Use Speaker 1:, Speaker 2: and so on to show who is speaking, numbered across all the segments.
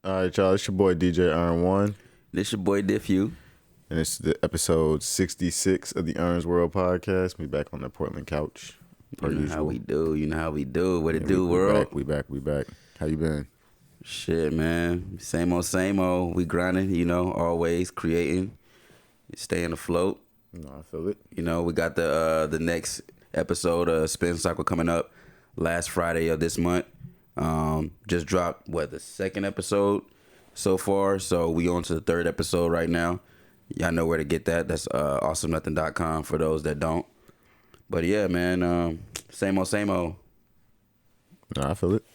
Speaker 1: All right, y'all. It's your boy DJ Ern1.
Speaker 2: This your boy Diff Hue.
Speaker 1: And it's the episode 66 of the Ern's World podcast. We back on the Portland couch.
Speaker 2: Per usual. How we do. You know how we do. What it do, world?
Speaker 1: We back. How you been?
Speaker 2: Shit, man. Same old. We grinding, you know, always creating, staying afloat.
Speaker 1: No, I feel it.
Speaker 2: You know, we got the next episode of Spin Cycle coming up last Friday of this month. Just dropped, the second episode so far. So we on to the third episode right now. Y'all know where to get that. That's awesomenothing.com for those that don't. But yeah, man, same old.
Speaker 1: No, I feel it.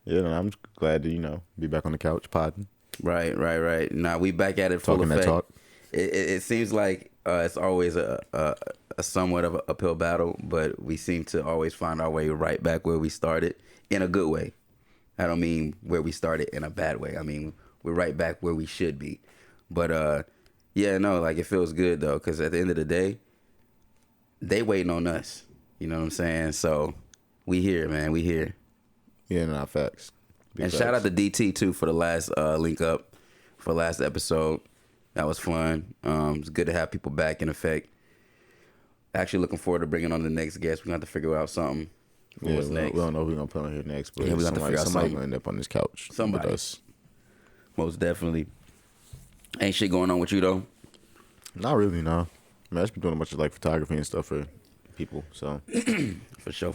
Speaker 1: Yeah, no, I'm glad to, be back on the couch podding.
Speaker 2: Right. Now we back at it full
Speaker 1: Talking
Speaker 2: effect.
Speaker 1: That talk.
Speaker 2: It seems like it's always a somewhat of an uphill battle, but we seem to always find our way right back where we started in a good way. I don't mean where we started in a bad way. I mean, we're right back where we should be. But, yeah, no, like, it feels good, though, because at the end of the day, they waiting on us. You know what I'm saying? So, we here, man. We here.
Speaker 1: Yeah, no, facts.
Speaker 2: And shout out to DT, too, for the last link up for last episode. That was fun. It's good to have people back in effect. Actually looking forward to bringing on the next guest. We're going to have to figure out something.
Speaker 1: Yeah, we don't know who we're going to put on here next, but
Speaker 2: we got to figure out
Speaker 1: somebody going to end up on this couch.
Speaker 2: Somebody.
Speaker 1: With us.
Speaker 2: Most definitely. Ain't shit going on with you, though?
Speaker 1: Not really, no. I mean, I just been doing a bunch of, photography and stuff for people, so.
Speaker 2: For sure.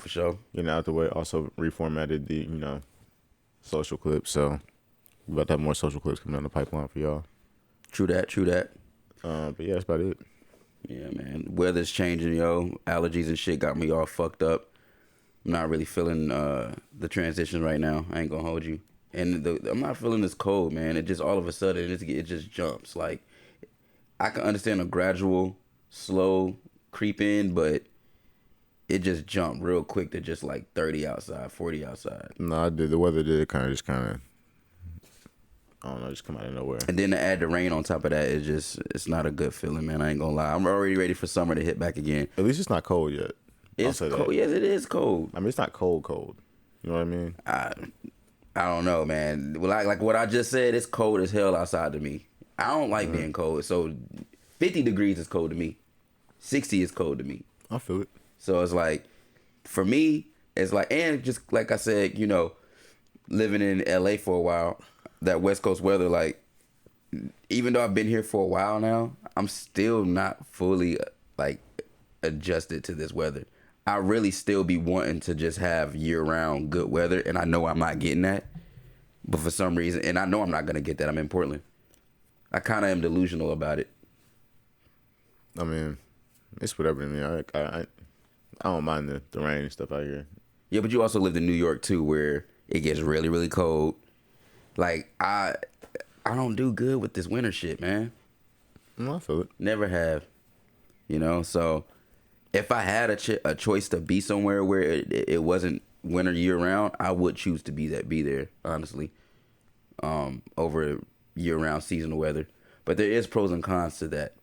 Speaker 1: Getting out the way. Also reformatted the, social clips, so we're about to have more social clips coming down the pipeline for y'all.
Speaker 2: True that.
Speaker 1: But yeah, that's about it.
Speaker 2: Yeah, man. Weather's changing, yo. Allergies and shit got me all fucked up. I'm not really feeling the transition right now. I ain't gonna hold you. And I'm not feeling this cold, man. It just all of a sudden, it just jumps. Like, I can understand a gradual, slow creep in, but it just jumped real quick to just like 30 outside, 40 outside.
Speaker 1: No, I did. The weather did kind of, I don't know, just come out of nowhere.
Speaker 2: And then to add the rain on top of that, it's not a good feeling, man. I ain't gonna lie. I'm already ready for summer to hit back again.
Speaker 1: At least it's not cold yet.
Speaker 2: It's cold. Yes, it is cold.
Speaker 1: I mean, it's not cold. You know what I mean?
Speaker 2: I don't know, man. Like what I just said, it's cold as hell outside to me. I don't like being cold. So 50 degrees is cold to me. 60 is cold to me.
Speaker 1: I feel it.
Speaker 2: So it's like, for me, it's like, and just like I said, living in LA for a while, that West Coast weather, like, even though I've been here for a while now, I'm still not fully, adjusted to this weather. I really still be wanting to just have year-round good weather, and I know I'm not getting that. But for some reason, and I know I'm not going to get that. I'm in Portland. I kind of am delusional about it.
Speaker 1: I mean, it's whatever to me. I don't mind the rain and stuff out here.
Speaker 2: Yeah, but you also lived in New York, too, where it gets really, really cold. Like, I don't do good with this winter shit, man.
Speaker 1: No, I feel it.
Speaker 2: Never have. So if I had a choice to be somewhere where it wasn't winter year round, I would choose to be there, honestly, over year round seasonal weather. But there is pros and cons to that.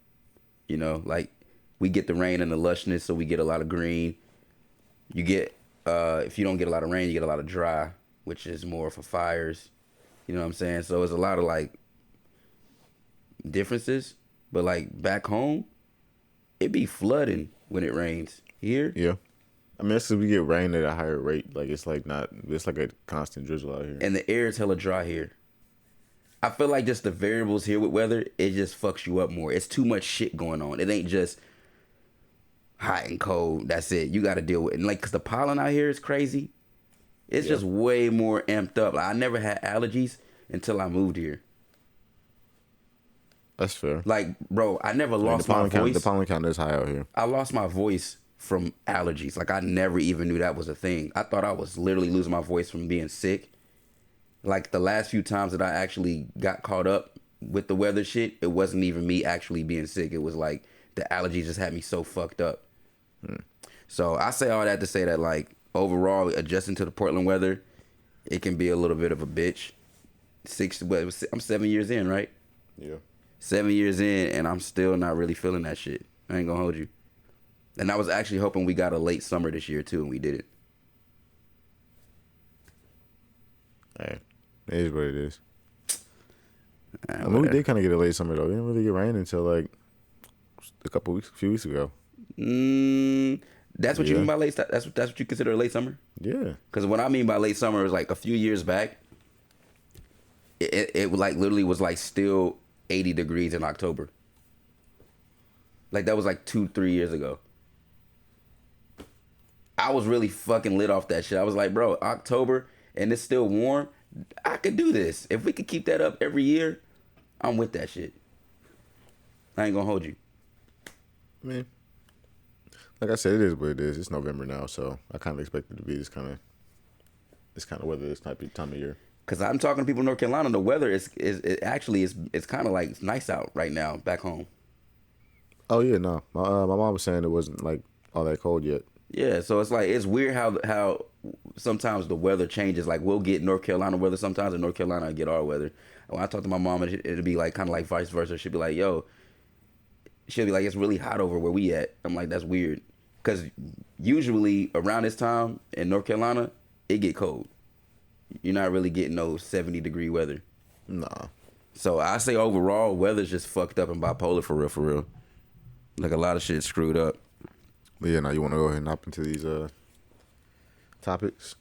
Speaker 2: Like, we get the rain and the lushness, so we get a lot of green. You get, if you don't get a lot of rain, you get a lot of dry, which is more for fires. You know what I'm saying? So it's a lot of, differences. But, back home, it be flooding when it rains. Here?
Speaker 1: Yeah. I mean, that's because we get rain at a higher rate. It's like a constant drizzle out here.
Speaker 2: And the air is hella dry here. I feel like just the variables here with weather, it just fucks you up more. It's too much shit going on. It ain't just hot and cold. That's it. You got to deal with it. And because the pollen out here is crazy. It's just way more amped up. I never had allergies until I moved here.
Speaker 1: That's fair.
Speaker 2: Bro, I never lost my voice.
Speaker 1: The pollen count is high out here.
Speaker 2: I lost my voice from allergies. I never even knew that was a thing. I thought I was literally losing my voice from being sick. The last few times that I actually got caught up with the weather shit, it wasn't even me actually being sick. It was the allergies just had me so fucked up. So I say all that to say that overall, adjusting to the Portland weather, it can be a little bit of a bitch. I'm 7 years in, right?
Speaker 1: Yeah.
Speaker 2: 7 years in, and I'm still not really feeling that shit. I ain't gonna hold you. And I was actually hoping we got a late summer this year, too, and we didn't.
Speaker 1: Hey, it is what it is. I mean, we did kind of get a late summer though. We didn't really get rain until like a few weeks ago.
Speaker 2: That's what you mean by late. That's what you consider a late summer.
Speaker 1: Yeah.
Speaker 2: Because what I mean by late summer is like a few years back. It like literally was like still 80 degrees in October. Like that was like 2-3 years ago. I was really fucking lit off that shit. I was like, bro, October and it's still warm. I could do this. If we could keep that up every year, I'm with that shit. I ain't gonna hold you.
Speaker 1: I mean, like I said, it is what it is. It's November now, so I kind of expect it to be this kind of weather this type of time of year.
Speaker 2: Cause I'm talking to people in North Carolina. The weather is kind of like nice out right now back home.
Speaker 1: Oh yeah, no. My mom was saying it wasn't like all that cold yet.
Speaker 2: Yeah, so it's like it's weird how sometimes the weather changes. Like we'll get North Carolina weather sometimes, and North Carolina get our weather. When I talk to my mom, it'll be like kind of like vice versa. She'll be like, "Yo," she'll be like, "It's really hot over where we at." I'm like, "That's weird," because usually around this time in North Carolina, it get cold. You're not really getting no 70-degree weather.
Speaker 1: Nah.
Speaker 2: So I say overall, weather's just fucked up and bipolar for real, for real. Like a lot of shit screwed up.
Speaker 1: But yeah, now you want to go ahead and hop into these topics?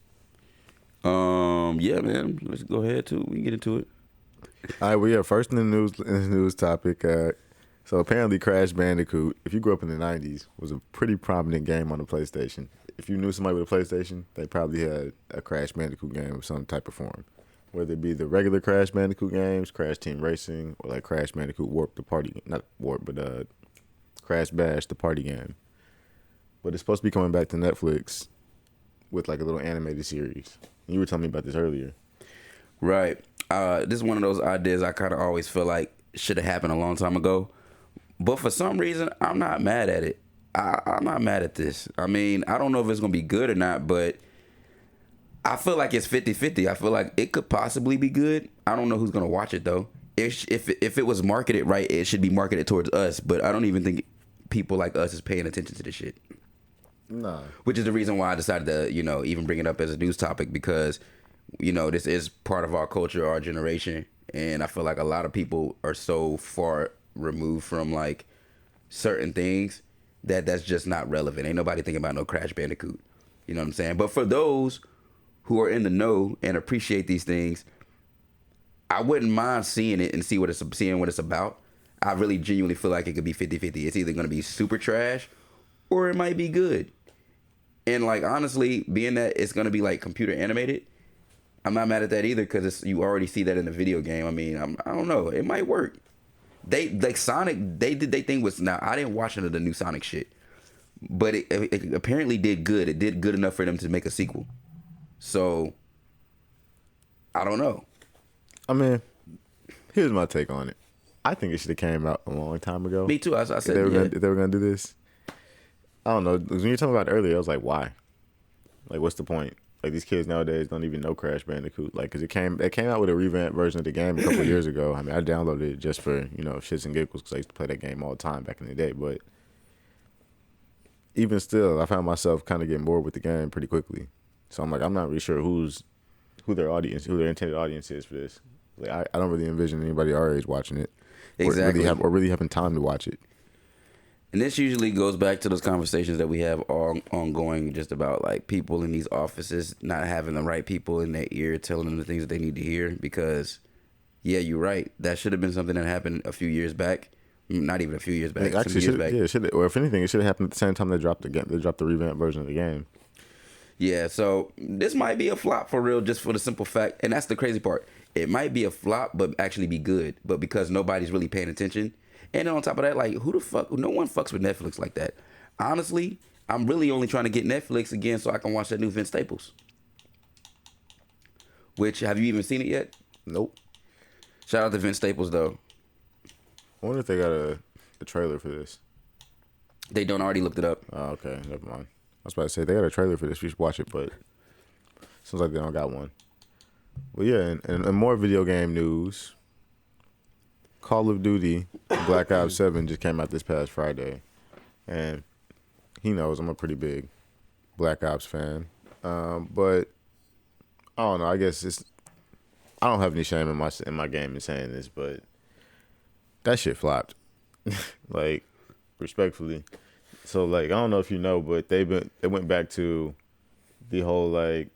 Speaker 2: Yeah, man. Let's go ahead too. We can get into it.
Speaker 1: All right, well, yeah, first in the news topic. So apparently Crash Bandicoot, if you grew up in the 90s, was a pretty prominent game on the PlayStation. If you knew somebody with a PlayStation, they probably had a Crash Bandicoot game of some type of form. Whether it be the regular Crash Bandicoot games, Crash Team Racing, or like Crash Bandicoot Warp, the party, not Warp, but Crash Bash, the party game. But it's supposed to be coming back to Netflix with like a little animated series. You were telling me about this earlier.
Speaker 2: Right. This is one of those ideas I kind of always feel like should have happened a long time ago. But for some reason, I'm not mad at it. I'm not mad at this. I mean, I don't know if it's going to be good or not, but I feel like it's 50-50. I feel like it could possibly be good. I don't know who's going to watch it, though. If it was marketed right, it should be marketed towards us. But I don't even think people like us is paying attention to this shit.
Speaker 1: Nah.
Speaker 2: Which is the reason why I decided to, even bring it up as a news topic because, this is part of our culture, our generation. And I feel like a lot of people are so far removed from, like, certain things that's just not relevant. Ain't nobody thinking about no Crash Bandicoot. You know what I'm saying? But for those who are in the know and appreciate these things, I wouldn't mind seeing it and seeing what it's about. I really genuinely feel like it could be 50-50. It's either going to be super trash or it might be good. And like honestly, being that it's going to be like computer animated, I'm not mad at that either because you already see that in the video game. I mean, I don't know. It might work. They like Sonic. They did their thing with now. I didn't watch any of the new Sonic shit, but it apparently did good. It did good enough for them to make a sequel. So I don't know.
Speaker 1: I mean, here's my take on it. I think it should have came out a long time ago.
Speaker 2: Me too. I said
Speaker 1: if they were gonna do this. I don't know. When you were talking about it earlier, I was like, why? Like, what's the point? Like, these kids nowadays don't even know Crash Bandicoot. Like, because it came out with a revamped version of the game a couple of years ago. I mean, I downloaded it just for, shits and giggles because I used to play that game all the time back in the day. But even still, I found myself kind of getting bored with the game pretty quickly. So I'm like, I'm not really sure who their intended audience is for this. Like, I don't really envision anybody our age watching it.
Speaker 2: Exactly.
Speaker 1: Or really having time to watch it.
Speaker 2: And this usually goes back to those conversations that we have ongoing just about like people in these offices not having the right people in their ear telling them the things that they need to hear because, yeah, you're right. That should have been something that happened a few years back. Not even a few years back.
Speaker 1: Actually, it should. Or if anything, it should have happened at the same time they dropped the revamped version of the game.
Speaker 2: Yeah, so this might be a flop for real just for the simple fact, and that's the crazy part. It might be a flop but actually be good, but because nobody's really paying attention. And then on top of that, like, who the fuck? No one fucks with Netflix like that. Honestly, I'm really only trying to get Netflix again so I can watch that new Vince Staples. Which, have you even seen it yet?
Speaker 1: Nope.
Speaker 2: Shout out to Vince Staples, though.
Speaker 1: I wonder if they got a trailer for this.
Speaker 2: They don't already looked it up.
Speaker 1: Oh, okay. Never mind. I was about to say, they got a trailer for this. We should watch it, but seems like they don't got one. Well, yeah, and more video game news. Call of Duty Black Ops 7 just came out this past Friday. And he knows I'm a pretty big Black Ops fan. But I don't know. I guess I don't have any shame in my game in saying this, but that shit flopped. Like, respectfully. So like, I don't know if you know, but they went back to the whole like,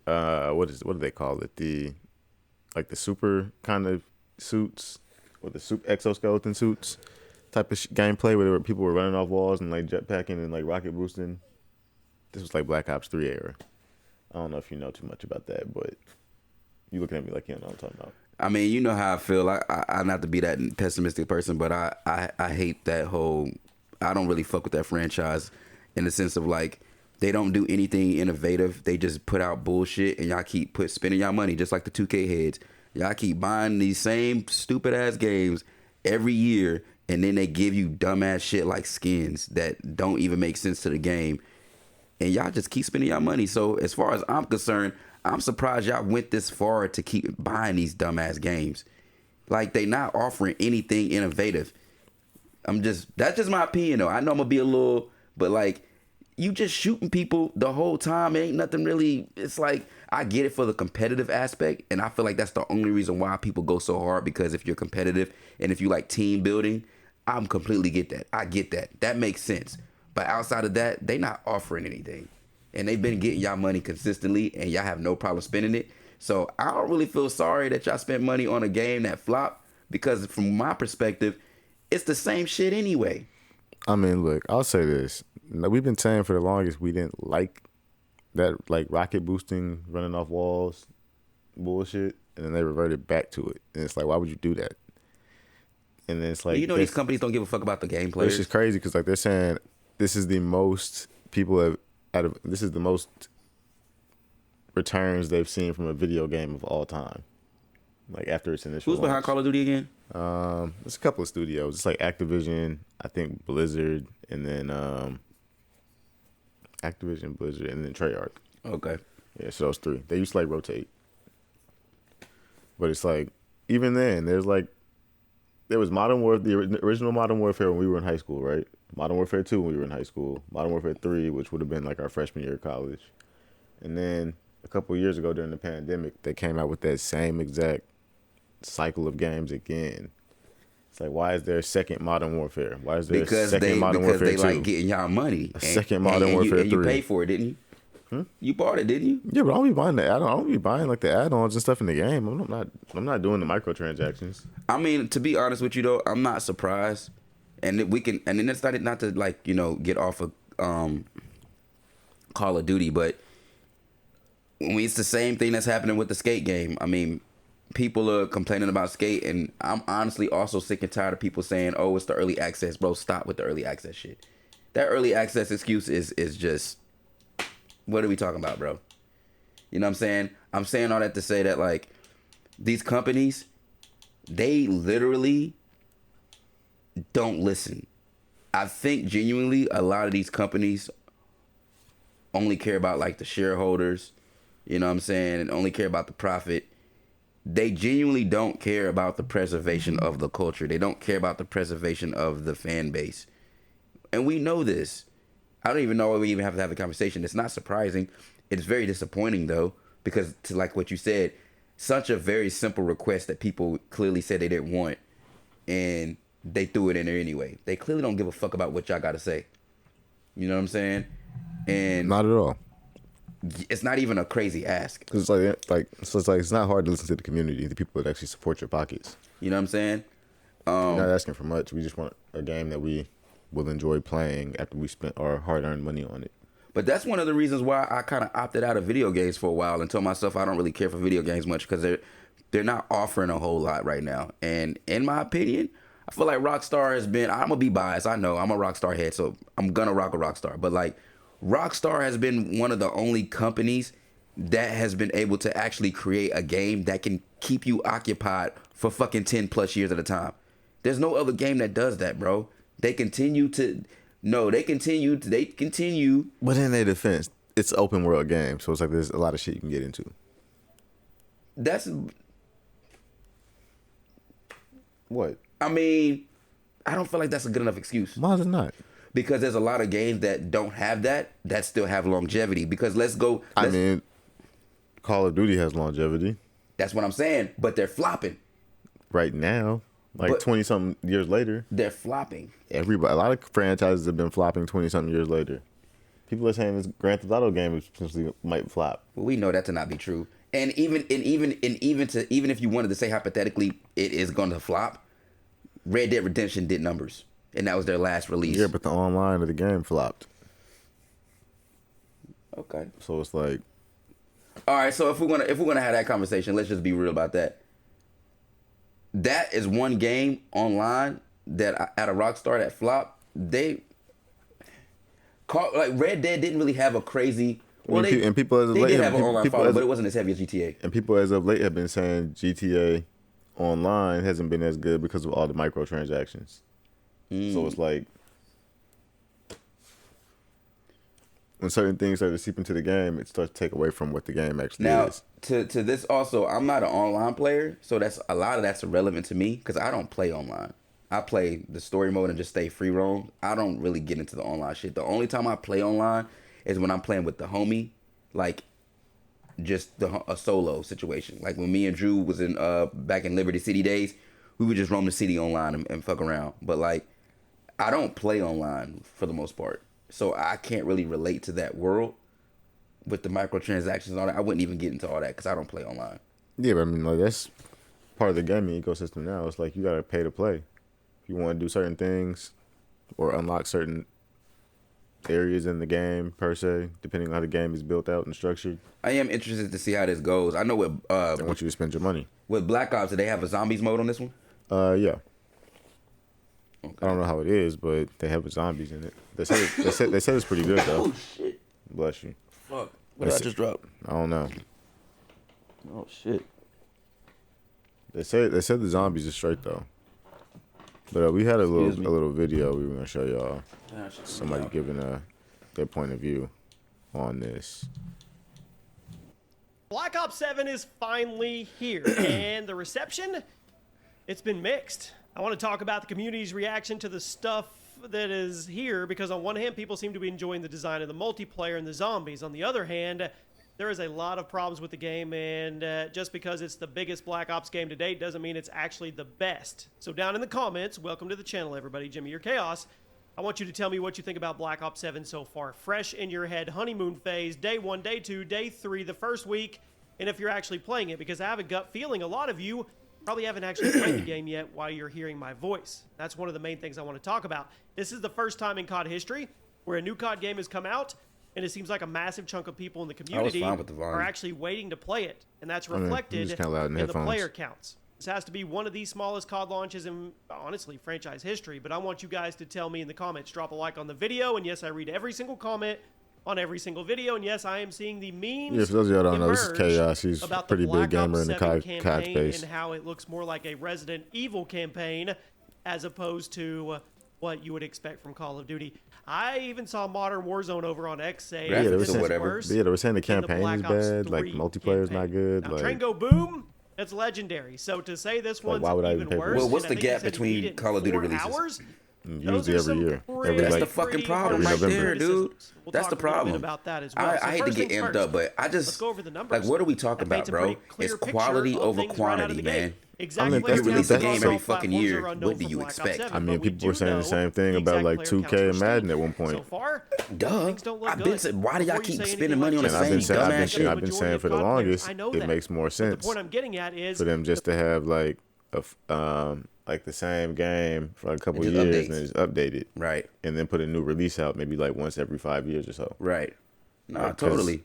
Speaker 1: what do they call it? The super kind of suits, or the super exoskeleton suits type of gameplay where people were running off walls and like jetpacking and like rocket boosting. This was like Black Ops 3 era. I don't know if you know too much about that, but you looking at me like you don't know what I'm talking about.
Speaker 2: I mean, you know how I feel. I not to be that pessimistic person, but I hate that whole. I don't really fuck with that franchise in the sense of like they don't do anything innovative. They just put out bullshit, and y'all keep spending y'all money just like the 2K heads. Y'all keep buying these same stupid ass games every year, and then they give you dumbass shit like skins that don't even make sense to the game, and y'all just keep spending y'all money. So as far as I'm concerned, I'm surprised y'all went this far to keep buying these dumbass games. Like, they not offering anything innovative. That's just my opinion though. I know I'm gonna be a little, but like, you just shooting people the whole time. It ain't nothing really. It's like, I get it for the competitive aspect, and I feel like that's the only reason why people go so hard, because if you're competitive and if you like team building, I'm completely get that. I get that. That makes sense. But outside of that, they not offering anything. And they've been getting y'all money consistently, and y'all have no problem spending it. So I don't really feel sorry that y'all spent money on a game that flopped, because from my perspective, it's the same shit anyway.
Speaker 1: I mean, look, I'll say this. We've been saying for the longest we didn't like that, like, rocket boosting, running off walls bullshit, and then they reverted back to it. And it's like, why would you do that? And then it's like,
Speaker 2: you know, these companies don't give a fuck about the gameplay.
Speaker 1: It's just crazy because like they're saying this is the most people have this is the most returns they've seen from a video game of all time. Like after its initial
Speaker 2: Who's behind
Speaker 1: launch.
Speaker 2: Call of Duty again?
Speaker 1: There's a couple of studios. It's like Activision, I think Blizzard, and then Activision, Blizzard, and then Treyarch.
Speaker 2: Okay.
Speaker 1: Yeah, so those three. They used to like rotate. But it's like, even then, there was Modern Warfare, the original Modern Warfare when we were in high school, right? Modern Warfare 2 when we were in high school. Modern Warfare 3, which would have been like our freshman year of college. And then a couple of years ago during the pandemic, they came out with that same exact cycle of games again. It's like, why is there a second Modern Warfare? Why is there a second Modern Warfare 2?
Speaker 2: Because they like getting y'all money.
Speaker 1: A second Modern Warfare 3.
Speaker 2: And you paid for it, didn't you? You bought it, didn't you?
Speaker 1: Yeah, but I don't be buying the add-on. I don't be buying like the add-ons and stuff in the game. I'm not doing the microtransactions.
Speaker 2: I mean, to be honest with you though, I'm not surprised. And then it's not to like, you know, get off of Call of Duty, but it's the same thing that's happening with the Skate game. I mean, people are complaining about Skate, and I'm honestly also sick and tired of people saying, "Oh, it's the early access." Bro, stop with the early access shit. That early access excuse is just, what are we talking about, bro? You know what I'm saying? I'm saying all that to say that, like, these companies, they literally don't listen. I think genuinely a lot of these companies only care about like the shareholders, you know what I'm saying, and only care about the profit. They genuinely don't care about the preservation of the culture. They don't care about the preservation of the fan base. And we know this. I don't even know why we even have to have a conversation. It's not surprising. It's very disappointing though, because to like what you said, such a very simple request that people clearly said they didn't want, and they threw it in there anyway. They clearly don't give a fuck about what y'all got to say. You know what I'm saying? And
Speaker 1: not at all.
Speaker 2: It's not even a crazy ask.
Speaker 1: It's it's not hard to listen to the community, the people that actually support your pockets.
Speaker 2: You know what I'm saying?
Speaker 1: We're not asking for much. We just want a game that we will enjoy playing after we spent our hard-earned money on it.
Speaker 2: But that's one of the reasons why I kind of opted out of video games for a while and told myself I don't really care for video games much, because they're not offering a whole lot right now. And in my opinion, I feel like Rockstar has been, I'm gonna be biased, I know, I'm a Rockstar head, so I'm gonna rock a Rockstar, but like, Rockstar has been one of the only companies that has been able to actually create a game that can keep you occupied for fucking 10 plus years at a time. There's no other game that does that, bro. They continue.
Speaker 1: But in their defense, it's an open world game, so it's like there's a lot of shit you can get into.
Speaker 2: That's
Speaker 1: what?
Speaker 2: I mean, I don't feel like that's a good enough excuse.
Speaker 1: Why is it not?
Speaker 2: Because there's a lot of games that don't have that still have longevity. Because I mean,
Speaker 1: Call of Duty has longevity.
Speaker 2: That's what I'm saying. But they're flopping.
Speaker 1: Right now, like
Speaker 2: But-
Speaker 1: 20-something years later.
Speaker 2: They're flopping.
Speaker 1: A lot of franchises have been flopping 20-something years later. People are saying this Grand Theft Auto game potentially might flop.
Speaker 2: Well, we know that to not be true. And even if you wanted to say hypothetically it is going to flop, Red Dead Redemption did numbers, and that was their last release.
Speaker 1: Yeah, but the online of the game flopped.
Speaker 2: Okay.
Speaker 1: So it's like,
Speaker 2: All right. So if we're gonna have that conversation, let's just be real about that. That is one game online that at a Rockstar that flopped. Like Red Dead didn't really have a crazy. Well,
Speaker 1: and people as of
Speaker 2: they
Speaker 1: late
Speaker 2: did have an online
Speaker 1: people
Speaker 2: follow,
Speaker 1: as-
Speaker 2: but it wasn't as heavy as GTA.
Speaker 1: And people as of late have been saying GTA Online hasn't been as good because of all the microtransactions. So it's like when certain things start to seep into the game, it starts to take away from what the game actually
Speaker 2: Now,
Speaker 1: is.
Speaker 2: to this also, I'm not an online player, so that's a lot of that's irrelevant to me because I don't play online. I play the story mode and just stay free roam. I don't really get into the online shit. The only time I play online is when I'm playing with the homie, like just a solo situation. Like when me and Drew was in back in Liberty City days, we would just roam the city online and fuck around. But like, I don't play online for the most part, so I can't really relate to that world with the microtransactions and all that. I wouldn't even get into all that because I don't play online.
Speaker 1: Yeah, but I mean, like that's part of the gaming ecosystem now. It's like you gotta pay to play. If you want to do certain things or unlock certain areas in the game per se, depending on how the game is built out and structured,
Speaker 2: I am interested to see how this goes. I know
Speaker 1: they want you to spend your money.
Speaker 2: with Black Ops, do they have a zombies mode on this one?
Speaker 1: Yeah.
Speaker 2: Okay.
Speaker 1: I don't know how it is, but they have zombies in it. They said it's pretty good though.
Speaker 2: Oh shit!
Speaker 1: Bless you.
Speaker 2: Fuck! What did I just drop?
Speaker 1: I don't know.
Speaker 2: Oh shit!
Speaker 1: They said the zombies are straight though. But we had a
Speaker 2: Excuse me.
Speaker 1: little video we were gonna show y'all. Somebody giving their point of view on this.
Speaker 3: Black Ops 7 is finally here, and the reception, it's been mixed. I want to talk about the community's reaction to the stuff that is here, because on one hand, people seem to be enjoying the design of the multiplayer and the zombies. On the other hand, there is a lot of problems with the game, and just because it's the biggest Black Ops game to date doesn't mean it's actually the best. So down in the comments, welcome to the channel, everybody. Jimmy or Chaos. I want you to tell me what you think about Black Ops 7 so far. Fresh in your head, honeymoon phase, day 1, day 2, day 3, the first week, and if you're actually playing it, because I have a gut feeling a lot of you probably haven't actually played the game yet while you're hearing my voice. That's one of the main things I want to talk about. This is the first time in COD history where a new COD game has come out, and it seems like a massive chunk of people in the community
Speaker 2: fine with the volume.
Speaker 3: are actually waiting to play it, and that's
Speaker 1: mean,
Speaker 3: reflected
Speaker 1: it's kinda loud in
Speaker 3: in the
Speaker 1: headphones.
Speaker 3: player counts. This has to be one of the smallest COD launches in, honestly, franchise history, but I want you guys to tell me in the comments. Drop a like on the video, and yes, I read every single comment on every single video, and yes, I am seeing the memes.
Speaker 1: Yeah, for those of y'all who don't know, this is
Speaker 3: emerge
Speaker 1: Chaos. He's a
Speaker 3: about
Speaker 1: pretty
Speaker 3: the
Speaker 1: big
Speaker 3: Black Ops
Speaker 1: gamer in the
Speaker 3: 7
Speaker 1: COD
Speaker 3: campaign
Speaker 1: space.
Speaker 3: and how it looks more like a Resident Evil campaign as opposed to what you would expect from Call of Duty. I even saw Modern Warzone over on X say
Speaker 2: Yeah, they were
Speaker 3: this
Speaker 2: saying
Speaker 3: is
Speaker 2: whatever.
Speaker 3: worse
Speaker 1: Yeah, they were saying the
Speaker 3: than
Speaker 1: campaign
Speaker 3: Black
Speaker 1: is
Speaker 3: Ops
Speaker 1: bad, like
Speaker 3: 3
Speaker 1: multiplayer's not
Speaker 3: campaign.
Speaker 1: good.
Speaker 3: Now,
Speaker 1: Like,
Speaker 3: Train Go Boom, that's legendary. So to say this
Speaker 1: Like,
Speaker 3: one's
Speaker 1: why would I
Speaker 3: even
Speaker 1: even pay for
Speaker 3: worse,
Speaker 1: it?
Speaker 2: Well, what's
Speaker 3: and I
Speaker 2: the
Speaker 3: think he
Speaker 2: gap
Speaker 3: said he
Speaker 2: between
Speaker 3: beat it in
Speaker 2: Call of Duty
Speaker 3: 4
Speaker 2: releases?
Speaker 3: hours?
Speaker 1: usually every year.
Speaker 3: Pretty,
Speaker 2: That's the
Speaker 1: like,
Speaker 2: fucking
Speaker 3: pretty
Speaker 2: problem
Speaker 3: harsh
Speaker 2: right
Speaker 1: November.
Speaker 2: there, dude.
Speaker 3: criticisms. We'll
Speaker 2: That's
Speaker 3: talk
Speaker 2: the
Speaker 3: a little bit
Speaker 2: problem.
Speaker 3: about that as well.
Speaker 2: I
Speaker 3: So
Speaker 2: hate to
Speaker 3: first
Speaker 2: get
Speaker 3: things
Speaker 2: amped
Speaker 3: first,
Speaker 2: up, but I just
Speaker 3: let's go over the numbers.
Speaker 2: like, what are we talking
Speaker 3: That paints
Speaker 2: about,
Speaker 3: a
Speaker 2: bro?
Speaker 3: pretty clear
Speaker 2: It's
Speaker 3: picture
Speaker 2: quality
Speaker 3: of
Speaker 2: over
Speaker 3: things right out of
Speaker 2: quantity,
Speaker 3: the gate.
Speaker 2: man.
Speaker 3: Exactly
Speaker 1: I mean,
Speaker 3: player
Speaker 1: you release
Speaker 3: counts
Speaker 1: a
Speaker 3: across
Speaker 1: game
Speaker 3: all
Speaker 1: every
Speaker 2: fucking
Speaker 3: platforms
Speaker 2: year.
Speaker 3: are unknown
Speaker 2: What do
Speaker 3: for
Speaker 2: you
Speaker 3: Black Ops
Speaker 2: expect?
Speaker 3: 7,
Speaker 1: I mean,
Speaker 3: but we
Speaker 1: people were
Speaker 3: do
Speaker 1: saying the
Speaker 3: know
Speaker 1: same thing
Speaker 3: the
Speaker 1: about
Speaker 3: exact
Speaker 1: like
Speaker 3: player
Speaker 1: 2K
Speaker 3: counts for
Speaker 1: and Madden
Speaker 3: Steam.
Speaker 1: at one point.
Speaker 3: So far,
Speaker 2: Duh.
Speaker 3: things don't look
Speaker 2: I've
Speaker 3: good.
Speaker 2: been saying, why do y'all
Speaker 3: Before you
Speaker 2: keep
Speaker 3: say
Speaker 2: spending
Speaker 3: anything
Speaker 2: money on the
Speaker 3: like
Speaker 1: And
Speaker 2: same
Speaker 3: that,
Speaker 2: dumbass
Speaker 1: I've been
Speaker 2: shit?
Speaker 1: saying for the
Speaker 3: majority of COD
Speaker 1: longest,
Speaker 3: players, I know
Speaker 1: it
Speaker 3: that.
Speaker 1: makes more
Speaker 3: But the
Speaker 1: sense
Speaker 3: point I'm getting at is
Speaker 1: for them just to have like like the same game for like a couple
Speaker 2: And
Speaker 1: years
Speaker 2: just
Speaker 1: and then just update it,
Speaker 2: Right,
Speaker 1: and then put a new release out maybe like once every 5 years or so.
Speaker 2: right. Nah,
Speaker 1: Like, 'cause
Speaker 2: totally.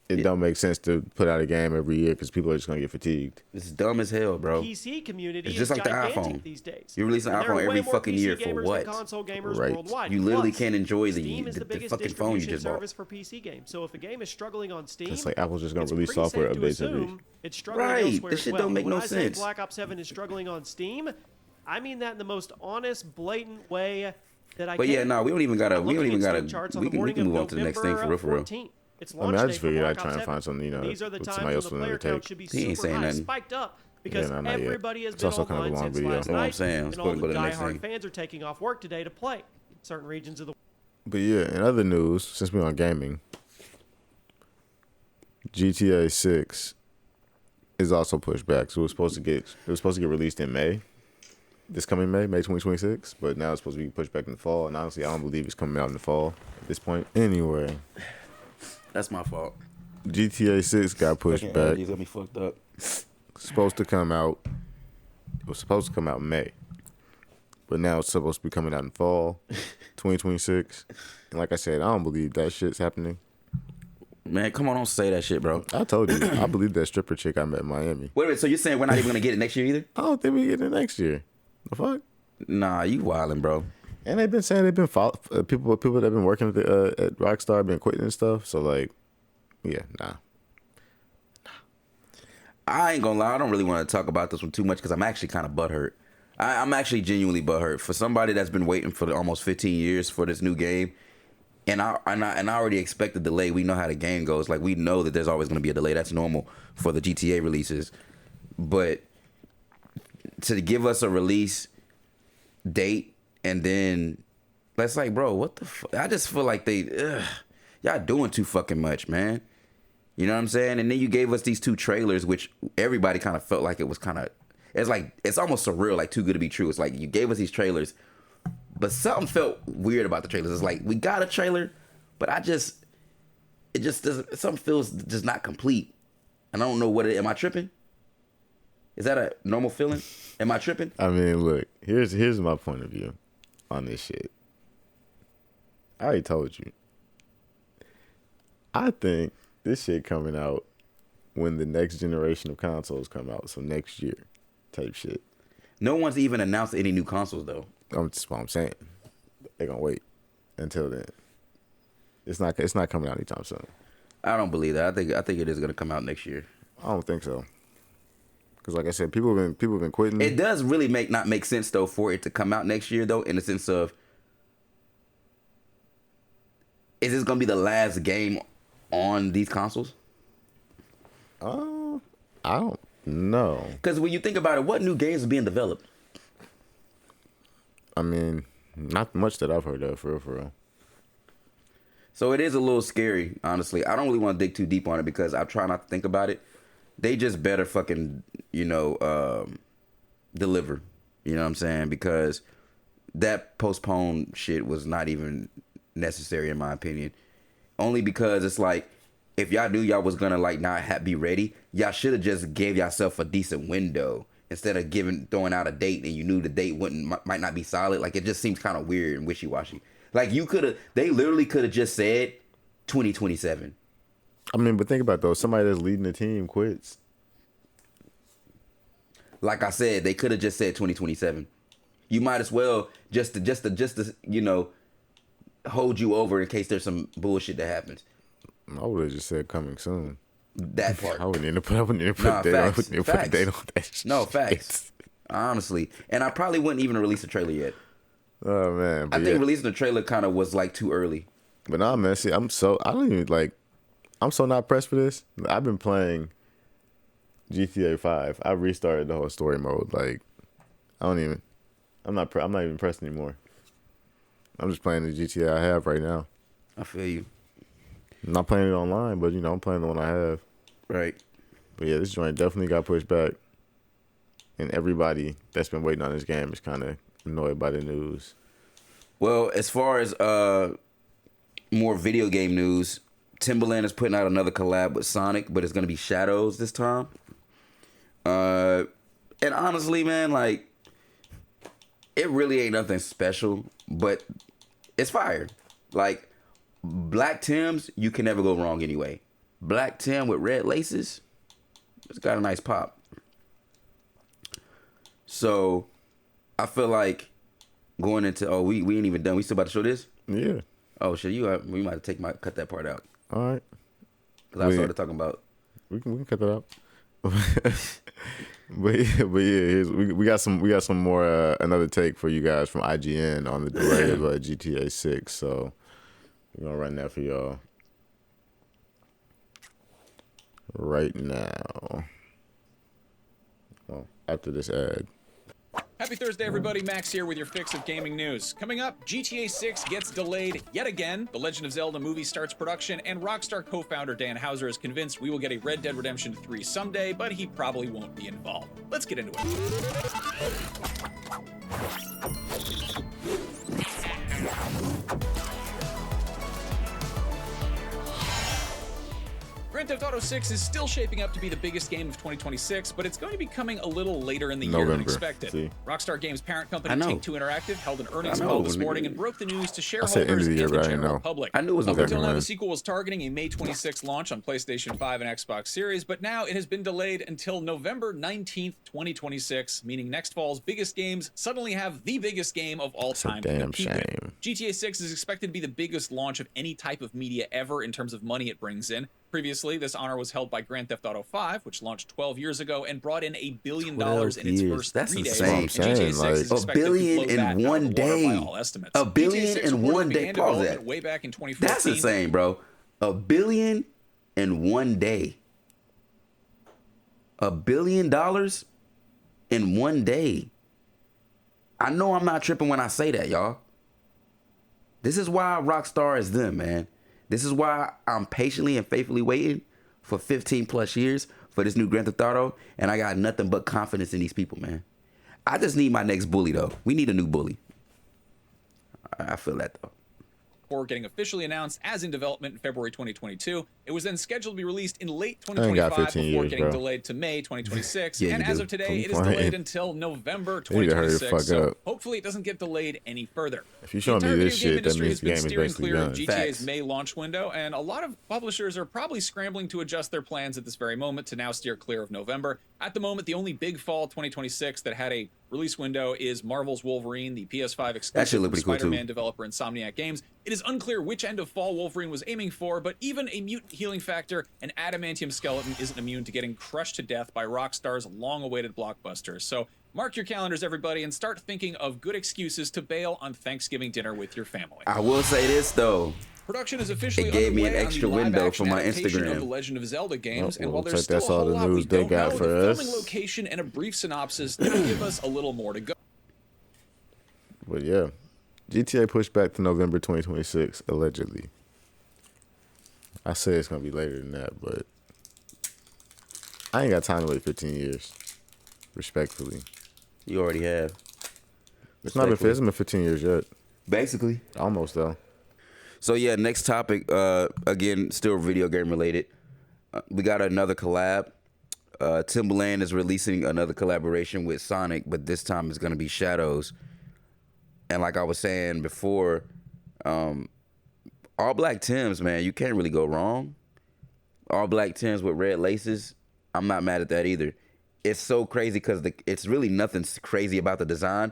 Speaker 1: It don't make sense to put out a game every year because people are just gonna get fatigued.
Speaker 2: It's dumb as hell, bro.
Speaker 3: PC community
Speaker 2: It's just
Speaker 3: is
Speaker 2: like the
Speaker 3: gigantic
Speaker 2: iPhone.
Speaker 3: these days.
Speaker 2: You release an
Speaker 3: And there are
Speaker 2: iPhone
Speaker 3: way
Speaker 2: every
Speaker 3: more
Speaker 2: fucking
Speaker 3: PC
Speaker 2: year for
Speaker 3: gamers
Speaker 2: what?
Speaker 3: than console gamers
Speaker 1: Right.
Speaker 3: worldwide.
Speaker 2: You literally
Speaker 3: Plus,
Speaker 2: can't enjoy
Speaker 3: Steam is
Speaker 2: the
Speaker 3: the biggest
Speaker 2: fucking phone you
Speaker 3: distribution
Speaker 2: just bought.
Speaker 3: service for PC games. So if a game is struggling on Steam,
Speaker 1: It's like Apple's just gonna
Speaker 3: it's
Speaker 1: release
Speaker 3: pretty
Speaker 1: software
Speaker 3: safe to
Speaker 1: updates every.
Speaker 3: assume it's struggling
Speaker 2: Right.
Speaker 3: elsewhere
Speaker 2: This
Speaker 3: as
Speaker 2: shit
Speaker 3: well.
Speaker 2: don't make
Speaker 3: When
Speaker 2: no
Speaker 3: I say
Speaker 2: sense.
Speaker 3: Black Ops 7 is struggling on Steam, I mean that in the most honest, blatant way that I
Speaker 2: But
Speaker 3: can.
Speaker 2: yeah, no, we don't even gotta.
Speaker 3: I'm
Speaker 2: We don't
Speaker 3: looking
Speaker 2: even
Speaker 3: at
Speaker 2: gotta.
Speaker 3: Steam charts on
Speaker 2: We
Speaker 3: the
Speaker 2: can
Speaker 3: morning
Speaker 2: move
Speaker 3: of
Speaker 2: on to the next thing for real, for real.
Speaker 3: 14th. It's
Speaker 1: I mean,
Speaker 3: launch
Speaker 1: I
Speaker 3: day
Speaker 1: just
Speaker 3: for
Speaker 1: figured
Speaker 3: Black
Speaker 1: I'd try
Speaker 3: Ops
Speaker 1: and
Speaker 3: 7.
Speaker 1: find something,
Speaker 3: These are the
Speaker 1: with
Speaker 3: times
Speaker 1: somebody
Speaker 3: when
Speaker 1: else
Speaker 3: the
Speaker 1: willing
Speaker 3: player
Speaker 1: to take.
Speaker 3: count should be
Speaker 2: He ain't
Speaker 3: super
Speaker 2: saying
Speaker 3: high,
Speaker 2: nothing.
Speaker 3: spiked up, because
Speaker 1: not yet.
Speaker 3: everybody has
Speaker 1: It's
Speaker 3: been
Speaker 1: also kind of a
Speaker 3: online
Speaker 1: long
Speaker 3: since
Speaker 1: video.
Speaker 3: last
Speaker 1: That's
Speaker 2: what I'm
Speaker 3: night,
Speaker 2: saying. Let's
Speaker 3: and
Speaker 2: go
Speaker 3: all
Speaker 2: to
Speaker 3: the
Speaker 2: the next
Speaker 3: diehard
Speaker 2: thing.
Speaker 3: fans are taking off work today to play in certain regions of the
Speaker 1: But yeah, in other news, since we're on gaming, GTA 6 is also pushed back. So it was supposed to get released in May. This coming May 2026, but now it's supposed to be pushed back in the fall. And honestly, I don't believe it's coming out in the fall at this point. Anyway,
Speaker 2: That's my fault.
Speaker 1: GTA 6 got pushed back.
Speaker 2: These got me fucked up.
Speaker 1: Supposed to come out. It was supposed to come out in May, but now it's supposed to be coming out in fall 2026. And like I said, I don't believe that shit's happening.
Speaker 2: Man, come on, don't say that shit, bro.
Speaker 1: I told you, I believe that stripper chick I met in Miami.
Speaker 2: Wait a minute, so you're saying we're not even gonna get it next year either?
Speaker 1: I don't think we get it next year. The fuck?
Speaker 2: Nah, you wildin', bro.
Speaker 1: And they've been saying people that have been working at Rockstar have been quitting and stuff. So like, yeah, nah.
Speaker 2: I ain't gonna lie, I don't really want to talk about this one too much because I'm actually kind of butthurt. I'm actually genuinely butthurt for somebody that's been waiting for almost 15 years for this new game, and I already expect the delay. We know how the game goes. Like, we know that there's always gonna be a delay. That's normal for the GTA releases, but to give us a release date and then that's like, bro, what the fuck? I just feel like y'all doing too fucking much, man. You know what I'm saying? And then you gave us these 2 trailers, which everybody kind of felt like it was kind of, it's like, it's almost surreal, like too good to be true. It's like you gave us these trailers, but something felt weird about the trailers. It's like, we got a trailer, but it just doesn't, something feels just not complete. And I don't know am I tripping? Is that a normal feeling? Am I tripping?
Speaker 1: I mean, look, here's my point of view on this shit. I already told you. I think this shit coming out when the next generation of consoles come out, so next year type shit.
Speaker 2: No one's even announced any new consoles though.
Speaker 1: That's what I'm saying. They're gonna wait until then. It's not coming out anytime soon.
Speaker 2: I don't believe that. I think it is gonna come out next year.
Speaker 1: I don't think so. Because like I said, people have been quitting.
Speaker 2: It does really not make sense though for it to come out next year though, in the sense of, is this gonna be the last game on these consoles?
Speaker 1: I don't know.
Speaker 2: Because when you think about it, what new games are being developed?
Speaker 1: I mean, not much that I've heard of, for real.
Speaker 2: So it is a little scary, honestly. I don't really want to dig too deep on it because I try not to think about it. They just better fucking, deliver. You know what I'm saying? Because that postponed shit was not even necessary in my opinion. Only because it's like, if y'all knew y'all was gonna like not be ready, y'all should have just gave yourself a decent window instead of throwing out a date and you knew the date might not be solid. Like, it just seems kind of weird and wishy-washy. Like, they literally could have just said 2027.
Speaker 1: I mean, but think about it, though. Somebody that's leading the team quits.
Speaker 2: Like I said, they could have just said 2027. You might as well just to hold you over in case there's some bullshit that happens.
Speaker 1: I would have just said coming soon.
Speaker 2: That part.
Speaker 1: I wouldn't even put a date on that shit.
Speaker 2: No, facts. Honestly. And I probably wouldn't even release a trailer yet.
Speaker 1: Oh, man.
Speaker 2: I think releasing a trailer kind of was like too early.
Speaker 1: But nah, man, see, I'm so not pressed for this. I've been playing GTA 5. I restarted the whole story mode. Like, I'm not even pressed anymore. I'm just playing the GTA I have right now.
Speaker 2: I feel you.
Speaker 1: I'm not playing it online, but I'm playing the one I have.
Speaker 2: Right.
Speaker 1: But yeah, this joint definitely got pushed back. And everybody that's been waiting on this game is kind of annoyed by the news.
Speaker 2: Well, as far as more video game news, Timberland is putting out another collab with Sonic, but it's going to be Shadows this time. And honestly, man, like, it really ain't nothing special, but it's fire. Like, Black Tims, you can never go wrong anyway. Black Tim with red laces, it's got a nice pop. So, I feel like going into, we ain't even done. We still about to show this?
Speaker 1: Yeah.
Speaker 2: Oh, shit, we might cut that part out.
Speaker 1: All right.
Speaker 2: Because I started talking about.
Speaker 1: We can cut that out. but yeah, we got some more another take for you guys from IGN on the delay of GTA 6. So we're gonna run that for y'all right now. Well, after this ad.
Speaker 4: Happy Thursday, everybody. Max here with your fix of gaming news. Coming up, GTA 6 gets delayed yet again. The Legend of Zelda movie starts production, and Rockstar co-founder Dan Houser is convinced we will get a Red Dead Redemption 3 someday, but he probably won't be involved. Let's get into it. Grand Theft Auto 6 is still shaping up to be the biggest game of 2026, but it's going to be coming a little later in the year than expected.
Speaker 1: See?
Speaker 4: Rockstar Games' parent company, Take-Two Interactive, held an earnings
Speaker 2: I know.
Speaker 4: call this morning and broke the news to
Speaker 1: end
Speaker 4: shareholders
Speaker 1: of the year,
Speaker 4: and the
Speaker 1: but I didn't
Speaker 4: general
Speaker 1: know.
Speaker 4: public.
Speaker 2: I knew it was
Speaker 4: Up until
Speaker 2: November.
Speaker 4: now, the sequel was targeting a May 26th launch on PlayStation 5 and Xbox Series, but now it has been delayed until November 19th, 2026, meaning next fall's biggest games suddenly have the biggest game of all time to
Speaker 1: damn
Speaker 4: compete with.
Speaker 1: shame.
Speaker 4: GTA 6 is expected to be the biggest launch of any type of media ever in terms of money it brings in. Previously, this honor was held by Grand Theft Auto 5, which launched 12 years ago and brought in $1 billion in its first
Speaker 2: That's
Speaker 4: 3 days.
Speaker 2: insane.
Speaker 4: And GTA 6
Speaker 1: Like,
Speaker 4: is
Speaker 2: $1
Speaker 4: expected to
Speaker 2: billion
Speaker 4: blow
Speaker 2: in
Speaker 4: that out of
Speaker 2: one
Speaker 4: the water
Speaker 2: day.
Speaker 4: by all estimates.
Speaker 2: $1 billion
Speaker 4: GTA 6
Speaker 2: in
Speaker 4: reportedly
Speaker 2: one day.
Speaker 4: began
Speaker 2: Pause
Speaker 4: development
Speaker 2: that.
Speaker 4: way back in 2014.
Speaker 2: That's insane, bro. $1 billion in one day. $1 billion in one day. I know I'm not tripping when I say that, y'all. This is why Rockstar is them, man. This is why I'm patiently and faithfully waiting for 15 plus years for this new Grand Theft Auto, and I got nothing but confidence in these people, man. I just need my next bully, though. We need a new bully. I feel that, though.
Speaker 4: Before getting officially announced as in development in February 2022. It was then scheduled to be released in late
Speaker 1: I ain't got
Speaker 4: 2025
Speaker 1: 15
Speaker 4: before
Speaker 1: years,
Speaker 4: getting
Speaker 1: bro.
Speaker 4: delayed to May 2026.
Speaker 2: Yeah,
Speaker 4: And
Speaker 2: you
Speaker 4: as
Speaker 2: do.
Speaker 4: of today, it is
Speaker 1: Complain.
Speaker 4: delayed until November
Speaker 1: You need to hurry the
Speaker 4: 2026.
Speaker 1: fuck
Speaker 4: So
Speaker 1: up.
Speaker 4: hopefully it doesn't get delayed any further.
Speaker 1: If you
Speaker 4: The
Speaker 1: showing me
Speaker 4: entire
Speaker 1: this
Speaker 4: video game
Speaker 1: shit, that
Speaker 4: industry
Speaker 1: means
Speaker 4: has
Speaker 1: the
Speaker 4: been
Speaker 1: game is
Speaker 4: steering
Speaker 1: basically
Speaker 4: clear of
Speaker 1: done.
Speaker 4: GTA's
Speaker 2: Facts.
Speaker 4: May launch window, and a lot of publishers are probably scrambling to adjust their plans at this very moment to now steer clear of November. At the moment, the only big fall 2026 that had a release window is Marvel's Wolverine, the PS5
Speaker 2: That shit
Speaker 4: exclusive
Speaker 2: look
Speaker 4: from
Speaker 2: pretty cool, too.
Speaker 4: Spider-Man developer Insomniac Games. It is unclear which end of fall Wolverine was aiming for, but even a mutant healing factor and adamantium skeleton isn't immune to getting crushed to death by Rockstar's long-awaited blockbusters. So mark your calendars, everybody, and start thinking of good excuses to bail on Thanksgiving dinner with your family.
Speaker 2: I will say this, though.
Speaker 4: Production is officially
Speaker 2: It gave me an
Speaker 4: underway
Speaker 2: extra
Speaker 4: on the
Speaker 2: window
Speaker 4: live-action
Speaker 2: for my
Speaker 4: adaptation
Speaker 2: Instagram.
Speaker 4: of the Legend of Zelda games,
Speaker 1: Well,
Speaker 4: and while
Speaker 1: looks
Speaker 4: there's
Speaker 1: like that's
Speaker 4: still a
Speaker 1: all
Speaker 4: whole
Speaker 1: the
Speaker 4: lot we
Speaker 1: news they
Speaker 4: don't
Speaker 1: got
Speaker 4: know,
Speaker 1: for
Speaker 4: the
Speaker 1: us.
Speaker 4: filming location and a brief synopsis do give us a little more to go.
Speaker 1: But yeah, GTA pushed back to November 2026, allegedly. I say it's going to be later than that, but I ain't got time to wait 15 years, respectfully.
Speaker 2: You already have.
Speaker 1: It's not been,
Speaker 2: Respectfully.
Speaker 1: it's been 15 years yet.
Speaker 2: Basically.
Speaker 1: Almost, though.
Speaker 2: So yeah, next topic. Again, still video game related. We got another collab. Timberland is releasing another collaboration with Sonic, but this time it's gonna be Shadows. And like I was saying before, all black Tims, man, you can't really go wrong. All black Tims with red laces, I'm not mad at that either. It's so crazy because it's really nothing crazy about the design,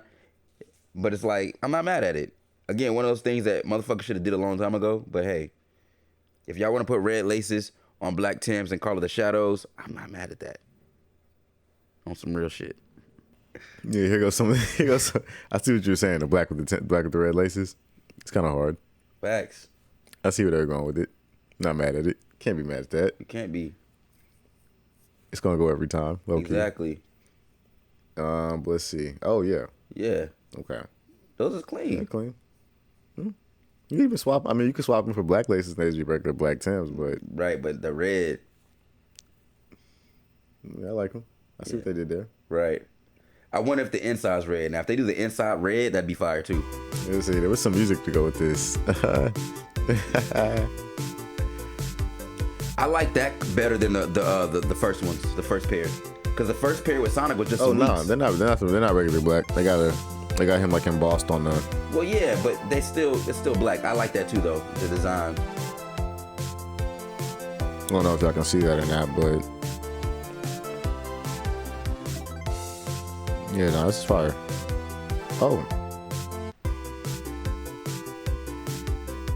Speaker 2: but it's like I'm not mad at it. Again, one of those things that motherfuckers should have did a long time ago. But hey, if y'all want to put red laces on black Tims and call it the Shadows, I'm not mad at that. On some real shit.
Speaker 1: Yeah, here goes some. Here goes. I see what you're saying. The black with the red laces. It's kind of hard.
Speaker 2: Facts.
Speaker 1: I see where they're going with it. Not mad at it. Can't be mad at that.
Speaker 2: You can't be.
Speaker 1: It's gonna go every time. Low-key.
Speaker 2: Exactly.
Speaker 1: But let's see. Oh yeah.
Speaker 2: Yeah.
Speaker 1: Okay.
Speaker 2: Those is
Speaker 1: Yeah,
Speaker 2: clean.
Speaker 1: clean. You can even swap. I mean, you can swap them for black laces and they just be regular black Tims, but
Speaker 2: Right, but the red.
Speaker 1: yeah, I like them. I see what they did there.
Speaker 2: Right. I wonder if the inside's red. Now, if they do the inside red, that'd be fire too.
Speaker 1: Let's see. There was some music to go with this.
Speaker 2: I like that better than the first ones, the first pair, because the first pair with Sonic was just
Speaker 1: Oh
Speaker 2: some
Speaker 1: no,
Speaker 2: leaks.
Speaker 1: they're not regular black. They got him like embossed on the.
Speaker 2: Well, yeah, but it's still black. I like that too, though. The design.
Speaker 1: I don't know if y'all can see that or not, but yeah, no, this is fire. Oh,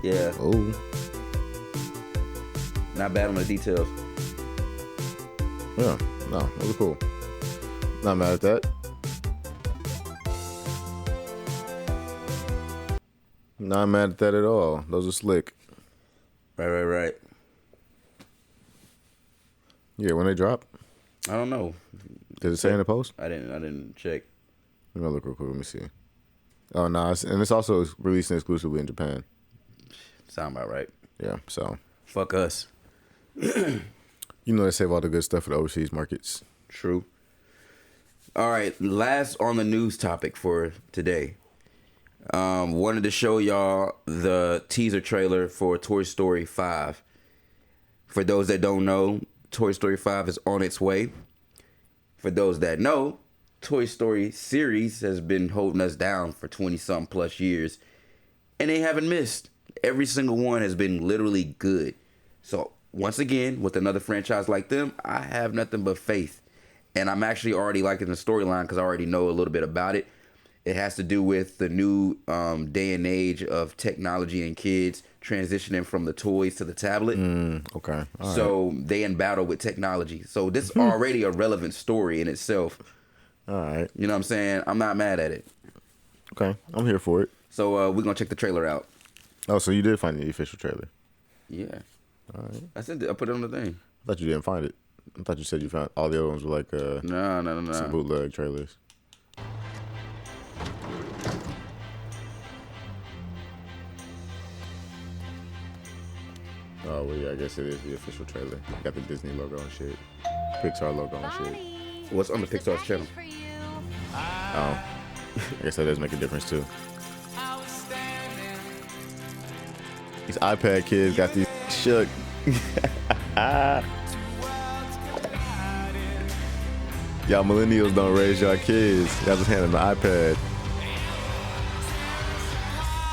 Speaker 2: Yeah,
Speaker 1: oh,
Speaker 2: not bad on the details.
Speaker 1: yeah, no, those are cool. Not mad at that. Not mad at that at all. Those are slick.
Speaker 2: Right.
Speaker 1: Yeah, when they drop,
Speaker 2: I don't know.
Speaker 1: did it say in the post?
Speaker 2: I didn't check.
Speaker 1: Let me look real quick. Let me see. Oh no, and it's also releasing exclusively in Japan.
Speaker 2: Sound about right.
Speaker 1: Yeah, so
Speaker 2: Fuck us.
Speaker 1: you know they save all the good stuff for the overseas markets.
Speaker 2: True. All right, last on the news topic for today. Wanted to show y'all the teaser trailer for Toy Story 5. For those that don't know, Toy Story 5 is on its way. For those that know, Toy Story series has been holding us down for 20-something plus years, and they haven't missed. Every single one has been literally good. So, once again, with another franchise like them, I have nothing but faith. And I'm actually already liking the storyline because I already know a little bit about it. It has to do with the new day and age of technology and kids transitioning from the toys to the tablet.
Speaker 1: Okay. All
Speaker 2: So
Speaker 1: right.
Speaker 2: they in battle with technology. So this is already a relevant story in itself.
Speaker 1: All right.
Speaker 2: You know what I'm saying? I'm not mad at it.
Speaker 1: Okay. I'm here for it.
Speaker 2: So we're going to check the trailer out.
Speaker 1: Oh, so you did find the official trailer?
Speaker 2: Yeah.
Speaker 1: All right.
Speaker 2: I sent it. I put it on the thing.
Speaker 1: I thought you didn't find it. I thought you said you found all the other ones were like
Speaker 2: No.
Speaker 1: some bootleg trailers. Oh well, yeah, I guess it is the official trailer. Got the Disney logo and shit, Pixar logo and shit.
Speaker 2: What's on the Pixar's channel?
Speaker 1: Oh, I guess that does make a difference too. These iPad kids got these shook. Y'all millennials don't raise y'all kids. Y'all just hand them the iPad.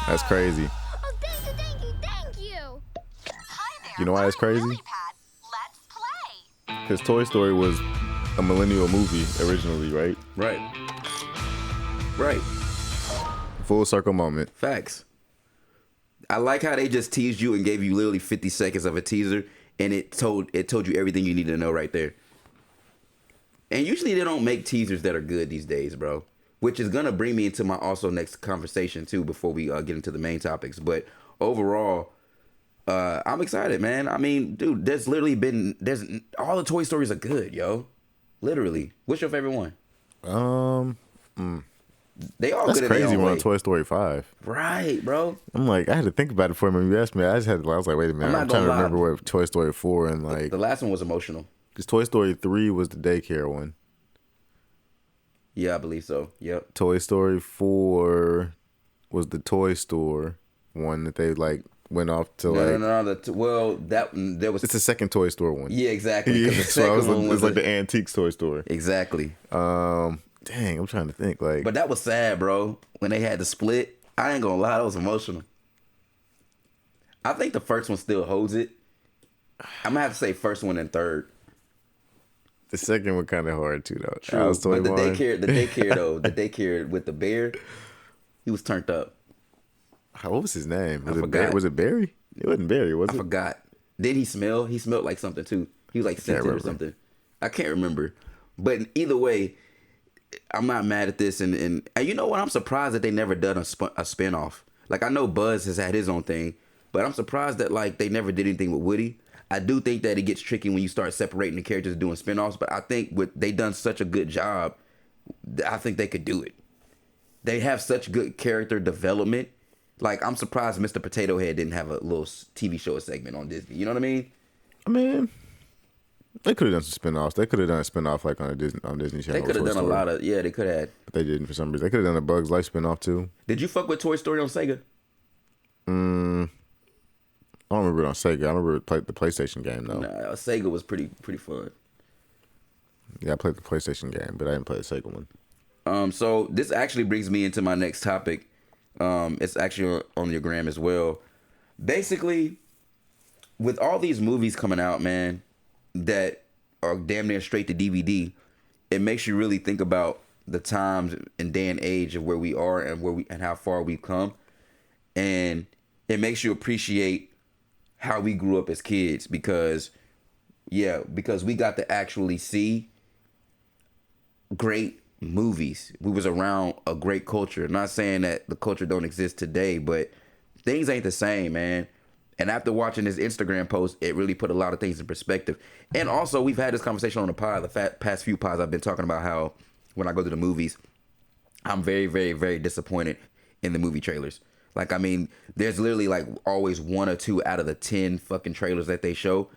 Speaker 1: That's crazy.
Speaker 5: Oh, thank you. Hi there.
Speaker 1: You know why it's crazy?
Speaker 5: Let's play.
Speaker 1: Because Toy Story was a millennial movie originally, right?
Speaker 2: Right.
Speaker 1: Full circle moment.
Speaker 2: Facts. I like how they just teased you and gave you literally 50 seconds of a teaser, and it told you everything you need to know right there. And usually they don't make teasers that are good these days, bro. Which is gonna bring me into my also next conversation too before we get into the main topics. But overall, I'm excited, man. I mean, dude, there's all the Toy Stories are good, yo. Literally. What's your favorite one? They all
Speaker 1: That's
Speaker 2: good in their
Speaker 1: crazy.
Speaker 2: own
Speaker 1: We're on
Speaker 2: way.
Speaker 1: Toy Story 5.
Speaker 2: Right, bro.
Speaker 1: I'm like, I had to think about it for a minute. You asked me. I was like, wait a minute.
Speaker 2: I'm
Speaker 1: I'm
Speaker 2: not
Speaker 1: trying to
Speaker 2: gonna lie.
Speaker 1: remember what Toy Story 4 and like,
Speaker 2: The last one was emotional.
Speaker 1: because Toy Story 3 was the daycare one.
Speaker 2: Yeah, I believe so. Yep.
Speaker 1: Toy Story 4 was the toy store one that they like went off to like.
Speaker 2: No. There was.
Speaker 1: It's the second Toy Store one.
Speaker 2: Yeah, exactly. 'cause the
Speaker 1: So I was
Speaker 2: second one
Speaker 1: it's
Speaker 2: was
Speaker 1: like the antiques toy store.
Speaker 2: exactly.
Speaker 1: Dang, I'm trying to think. Like,
Speaker 2: But that was sad, bro. When they had to split, I ain't gonna lie, that was emotional. I think the first one still holds it. I'm gonna have to say first one and third.
Speaker 1: the second one kind of hard too, though.
Speaker 2: True.
Speaker 1: Alice
Speaker 2: But the
Speaker 1: 21.
Speaker 2: daycare though, the daycare with the bear, he was turned up.
Speaker 1: What was his name? Was
Speaker 2: I forgot.
Speaker 1: Was it Barry? It wasn't Barry, was
Speaker 2: I
Speaker 1: it?
Speaker 2: forgot. Did he smell? He smelled like something too. He was like scented or
Speaker 1: remember.
Speaker 2: something. I can't remember. But either way, I'm not mad at this. And you know what? I'm surprised that they never done a spinoff. Like, I know Buzz has had his own thing, but I'm surprised that like they never did anything with Woody. I do think that it gets tricky when you start separating the characters and doing spinoffs, but I think they done such a good job, I think they could do it. They have such good character development. Like, I'm surprised Mr. Potato Head didn't have a little TV show segment on Disney. You know what I mean?
Speaker 1: I mean, they could have done some spinoffs. They could have done a spinoff like on Disney Channel.
Speaker 2: They could have
Speaker 1: Toy
Speaker 2: done a
Speaker 1: Story.
Speaker 2: lot of, yeah, they could have.
Speaker 1: But they didn't for some reason. They could have done a Bugs Life spinoff too.
Speaker 2: Did you fuck with Toy Story on Sega?
Speaker 1: I don't remember it on Sega. I remember the PlayStation game though.
Speaker 2: Nah, Sega was pretty fun.
Speaker 1: Yeah, I played the PlayStation game, but I didn't play the Sega one.
Speaker 2: So this actually brings me into my next topic. It's actually on your gram as well. Basically, with all these movies coming out, man, that are damn near straight to DVD, it makes you really think about the times and day and age of where we are and how far we've come, and it makes you appreciate how we grew up as kids because we got to actually see great movies. We was around a great culture. Not saying that the culture don't exist today, but things ain't the same, man. And after watching this Instagram post, it really put a lot of things in perspective. And also, we've had this conversation on the pod, past few pods. I've been talking about how when I go to the movies, I'm very, very, very disappointed in the movie trailers. Like, I mean, there's literally like always 1 or 2 out of the 10 fucking trailers that they show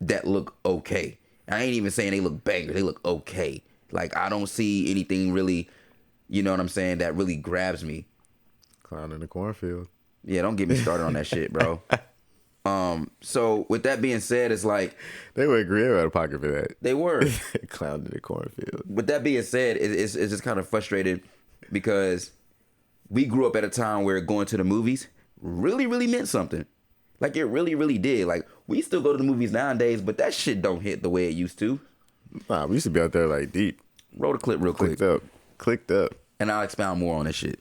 Speaker 2: that look okay. I ain't even saying they look bangers. They look okay. Like, I don't see anything really, you know what I'm saying, that really grabs me.
Speaker 1: Clown in the cornfield.
Speaker 2: Yeah, don't get me started on that shit, bro. So with that being said, it's like
Speaker 1: They were Gabriel out of pocket for that.
Speaker 2: they were.
Speaker 1: Clown in the cornfield.
Speaker 2: With that being said, it's just kind of frustrated because we grew up at a time where going to the movies really, really meant something. Like, it really, really did. Like, we still go to the movies nowadays, but that shit don't hit the way it used to.
Speaker 1: Nah, we used to be out there like deep.
Speaker 2: Roll the clip real quick.
Speaker 1: Clicked up.
Speaker 2: And I'll expound more on this shit.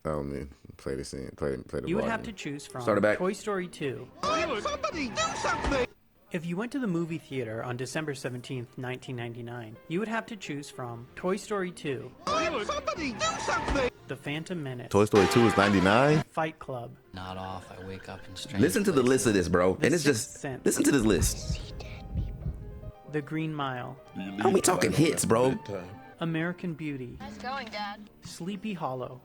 Speaker 1: I don't mean play the scene. Play the
Speaker 6: You would
Speaker 1: volume.
Speaker 6: have to choose from
Speaker 2: Start it back.
Speaker 6: Toy Story 2.
Speaker 7: Somebody do something!
Speaker 6: If you went to the movie theater on December 17th, 1999, you would have to choose from Toy Story 2,
Speaker 7: Somebody do something!
Speaker 6: The Phantom Menace,
Speaker 1: Toy Story 2 was 99.
Speaker 6: Fight Club,
Speaker 8: Not off, I wake up in strange
Speaker 2: Listen to the list of this, bro.
Speaker 6: The
Speaker 2: And it's
Speaker 6: Sixth
Speaker 2: just,
Speaker 6: Sense.
Speaker 2: listen to this list.
Speaker 6: The Green Mile,
Speaker 2: How we talking hits, bro?
Speaker 6: American Beauty,
Speaker 5: Nice going, Dad.
Speaker 6: Sleepy Hollow,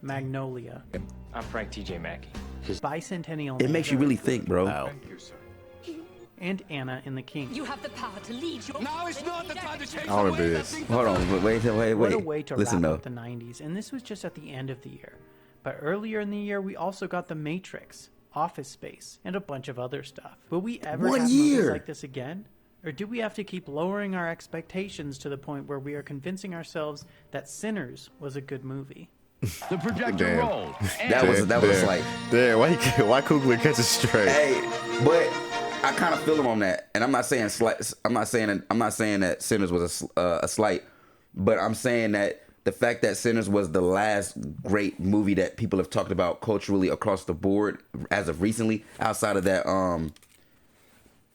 Speaker 6: Magnolia,
Speaker 9: I'm Frank T.J. Mackey.
Speaker 6: Bicentennial
Speaker 2: It
Speaker 6: Man,
Speaker 2: makes you really think, bro.
Speaker 6: and Anna and the King.
Speaker 5: You have the power to lead your...
Speaker 7: Now it's not the time to change
Speaker 1: I remember this.
Speaker 2: Hold on, wait.
Speaker 6: What a way to
Speaker 2: Listen
Speaker 6: wrap
Speaker 2: though.
Speaker 6: up the 90s, and this was just at the end of the year. But earlier in the year, we also got The Matrix, Office Space, and a bunch of other stuff. Will we ever
Speaker 2: One
Speaker 6: have
Speaker 2: year.
Speaker 6: movies like this again? Or do we have to keep lowering our expectations to the point where we are convincing ourselves that Sinners was a good movie?
Speaker 7: The projector
Speaker 1: Damn.
Speaker 7: rolls.
Speaker 2: That was like,
Speaker 1: Damn, why Kugler catch a straight?
Speaker 2: hey, but I kind of feel him on that, and I'm not saying slight. I'm not saying that Sinners was a slight, but I'm saying that the fact that Sinners was the last great movie that people have talked about culturally across the board as of recently, outside of that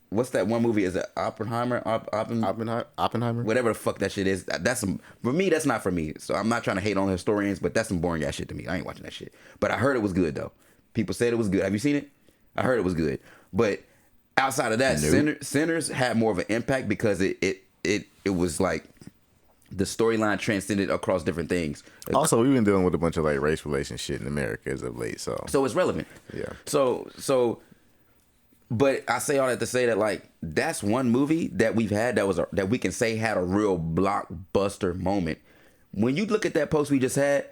Speaker 2: what's that one movie? Is it Oppenheimer?
Speaker 1: Oppenheimer?
Speaker 2: Whatever the fuck that shit is. That's some, for me. That's not for me. So I'm not trying to hate on historians, but that's some boring ass shit to me. I ain't watching that shit. But I heard it was good though. People said it was good. Have you seen it? I heard it was good. But outside of that, Sinners had more of an impact because it was like the storyline transcended across different things.
Speaker 1: Also, we've been dealing with a bunch of like race relation shit in America as of late, so
Speaker 2: So it's relevant.
Speaker 1: Yeah.
Speaker 2: So but I say all that to say that like that's one movie that we've had that we can say had a real blockbuster moment. When you look at that post we just had,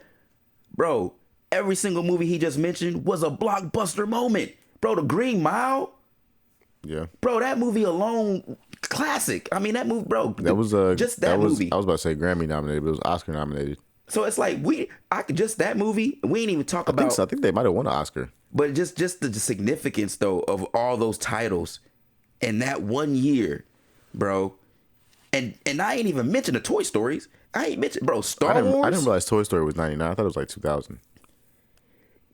Speaker 2: bro, every single movie he just mentioned was a blockbuster moment. Bro, The Green Mile,
Speaker 1: yeah.
Speaker 2: bro, that movie alone, classic. I mean, that movie, bro,
Speaker 1: That was
Speaker 2: just that movie.
Speaker 1: I was about to say Grammy nominated, but it was Oscar nominated.
Speaker 2: So it's like just that movie. We ain't even talk
Speaker 1: I
Speaker 2: about.
Speaker 1: think they might have won an Oscar.
Speaker 2: But just the significance though of all those titles in that one year, bro. And I ain't even mentioned the Toy Stories. I ain't mentioned, bro, Star Wars.
Speaker 1: I didn't realize Toy Story was 99. I thought it was like 2000.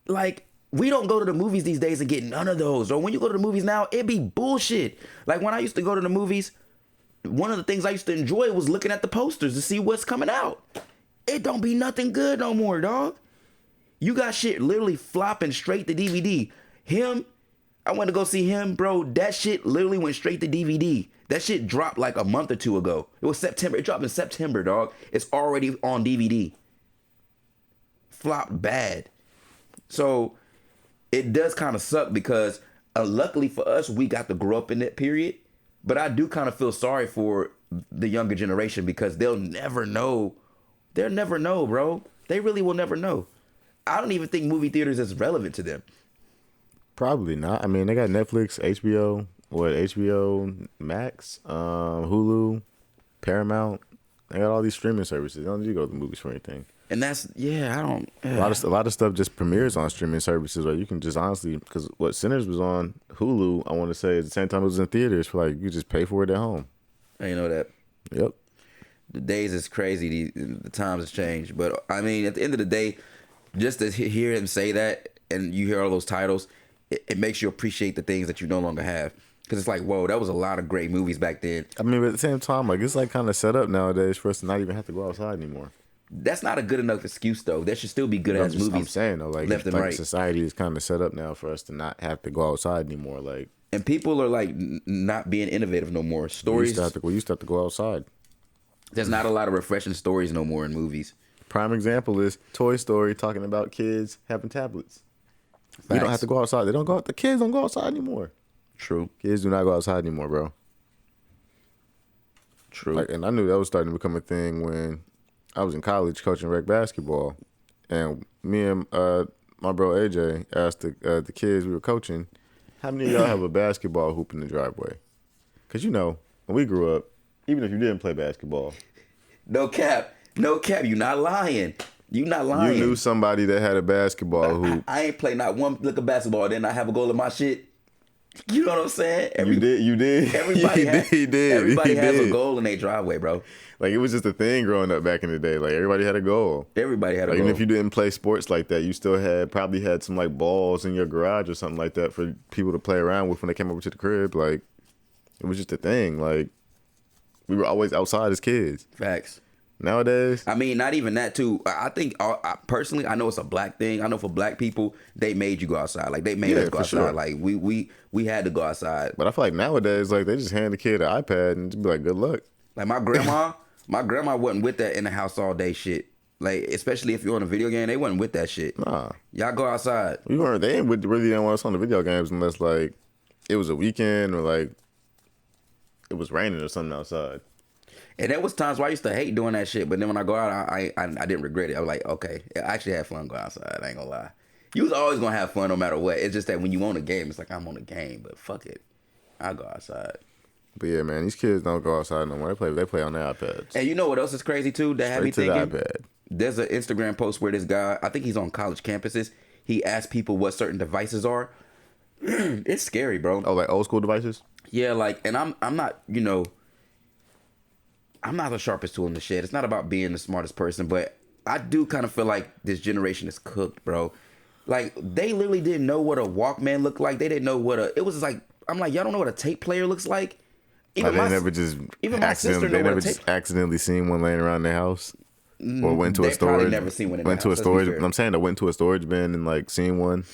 Speaker 2: Like, we don't go to the movies these days and get none of those. Or when you go to the movies now, it be bullshit. Like when I used to go to the movies, one of the things I used to enjoy was looking at the posters to see what's coming out. It don't be nothing good no more, dog. You got shit literally flopping straight to DVD. I went to go see him, bro. That shit literally went straight to DVD. That shit dropped like a month or two ago. It was September. It dropped in September, dog. It's already on DVD. Flopped bad. So it does kind of suck because luckily for us, we got to grow up in that period. But I do kind of feel sorry for the younger generation because they'll never know. They'll never know, bro. They really will never know. I don't even think movie theaters is relevant to them.
Speaker 1: Probably not. I mean, they got Netflix, HBO Max, Hulu, Paramount. They got all these streaming services. They don't need to go to the movies for anything.
Speaker 2: And that's, I don't.
Speaker 1: A lot of stuff just premieres on streaming services, or you can just honestly, because what Sinners was on Hulu, I want to say at the same time it was in theaters, for like you just pay for it at home.
Speaker 2: I didn't know that.
Speaker 1: Yep.
Speaker 2: The days is crazy. The times has changed. But I mean, at the end of the day, just to hear him say that, and you hear all those titles, it makes you appreciate the things that you no longer have. Because it's like, whoa, that was a lot of great movies back then.
Speaker 1: I mean, but at the same time, like it's like kind of set up nowadays for us to not even have to go outside anymore.
Speaker 2: That's not a good enough excuse, though. There should still be good ass movies.
Speaker 1: I'm saying though, like
Speaker 2: left and
Speaker 1: like
Speaker 2: right.
Speaker 1: society is kind of set up now for us to not have to go outside anymore. Like,
Speaker 2: and people are like not being innovative no more.
Speaker 1: we
Speaker 2: Stories.
Speaker 1: used to have to go outside.
Speaker 2: There's not a lot of refreshing stories no more in movies.
Speaker 1: Prime example is Toy Story talking about kids having tablets. We don't have to go outside. They don't go. The kids don't go outside anymore.
Speaker 2: True.
Speaker 1: Kids do not go outside anymore, bro.
Speaker 2: True.
Speaker 1: Like, and I knew that was starting to become a thing when I was in college coaching rec basketball, and me and my bro AJ asked the kids we were coaching, how many of y'all have a basketball hoop in the driveway? Because you know, when we grew up, even if you didn't play basketball,
Speaker 2: no cap, you not lying. You not lying.
Speaker 1: You knew somebody that had a basketball hoop.
Speaker 2: I ain't play not one lick of basketball, then I have a goal in my shit. You know what I'm saying?
Speaker 1: You did.
Speaker 2: Everybody
Speaker 1: He
Speaker 2: has
Speaker 1: did.
Speaker 2: a goal in their driveway, bro.
Speaker 1: Like, it was just a thing growing up back in the day. Like, everybody had a goal.
Speaker 2: Everybody had a
Speaker 1: Like,
Speaker 2: goal.
Speaker 1: even if you didn't play sports like that, you still probably had some like balls in your garage or something like that for people to play around with when they came over to the crib. Like, it was just a thing. Like, we were always outside as kids.
Speaker 2: Facts.
Speaker 1: Nowadays,
Speaker 2: I mean, not even that too. I think personally, I know it's a black thing. I know for black people, they made you go outside. Like they made us go outside.
Speaker 1: Sure.
Speaker 2: Like we had to go outside.
Speaker 1: But I feel like nowadays, like they just hand the kid an iPad and just be like, "Good luck."
Speaker 2: Like my grandma wasn't with that in the house all day shit. Like especially if you're on a video game, they wasn't with that shit.
Speaker 1: Nah,
Speaker 2: y'all go outside.
Speaker 1: We weren't. They really didn't want us on the video games unless like it was a weekend or like it was raining or something outside.
Speaker 2: And there was times where I used to hate doing that shit, but then when I go out, I didn't regret it. I was like, okay, I actually had fun going outside. I ain't gonna lie. You was always gonna have fun no matter what. It's just that when you own a game, it's like I'm on a game, but fuck it, I go outside.
Speaker 1: But yeah, man, these kids don't go outside no more. They play on their iPads.
Speaker 2: And you know what else is crazy too? That had me
Speaker 1: Straight to
Speaker 2: thinking.
Speaker 1: the iPad.
Speaker 2: There's an Instagram post where this guy, I think he's on college campuses. He asked people what certain devices are. It's scary, bro.
Speaker 1: Oh, like old school devices?
Speaker 2: Yeah, like, and I'm not, you know. I'm not the sharpest tool in the shed. It's not about being the smartest person, but I do kind of feel like this generation is cooked, bro. Like, they literally didn't know what a Walkman looked like. They didn't know it was like, I'm like, y'all don't know what a tape player looks like?
Speaker 1: Like they never just accidentally seen one laying around their house? Or went to a storage. They probably never seen one in their house. Went to a storage. I'm saying I went to a storage bin and like seen one.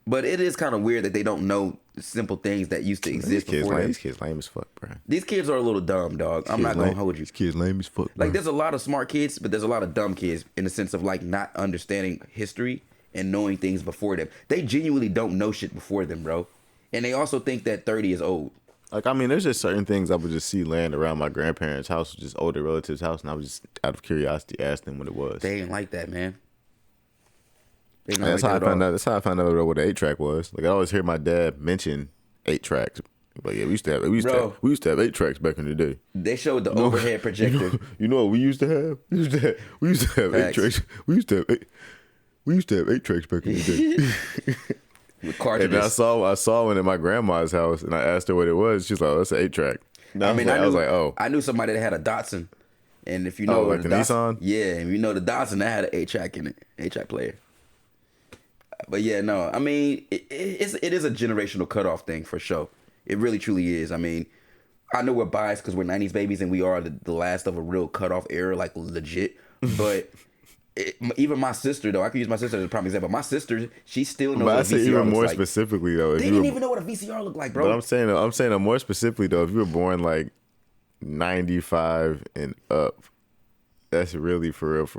Speaker 2: But it is kind of weird that they don't know simple things that used to exist before them.
Speaker 1: These kids lame as fuck, bro.
Speaker 2: These kids are a little dumb, dog. I'm not gonna hold you.
Speaker 1: These kids lame as fuck, bro.
Speaker 2: Like, there's a lot of smart kids, but there's a lot of dumb kids in the sense of like not understanding history and knowing things before them. They genuinely don't know shit before them, bro. And they also think that 30 is old.
Speaker 1: Like, I mean, there's just certain things I would just see laying around my grandparents' house, just older relatives' house, and I would just, out of curiosity, ask them what it was.
Speaker 2: They ain't like that, man.
Speaker 1: That's how I found out. That's how I found out what an 8-track was. Like, I always hear my dad mention 8 tracks. But yeah, we used to have 8 tracks back in the day.
Speaker 2: They showed the overhead projector.
Speaker 1: You know what we used to have? We used to have 8 tracks. We used to have 8 tracks back in the day.
Speaker 2: With cartridges.
Speaker 1: And I saw one at my grandma's house, and I asked her what it was. She's like, "Oh, that's an 8-track."
Speaker 2: I knew somebody that had a Datsun, and if you know
Speaker 1: like the Nissan,
Speaker 2: yeah, and you know the Datsun that had an 8-track in it, 8-track player. But yeah, no, I mean, it is a generational cutoff thing for sure. It really truly is. I mean, I know we're biased because we're 90s babies and we are the last of a real cutoff era, like legit. But even my sister, though, I could use my sister as a prime example. My sister, she still knows what a VCR looks like. But I say even more
Speaker 1: specifically, though.
Speaker 2: They didn't even know what a VCR looked like, bro.
Speaker 1: But I'm saying more specifically, though, if you were born like 95 and up, that's really for real,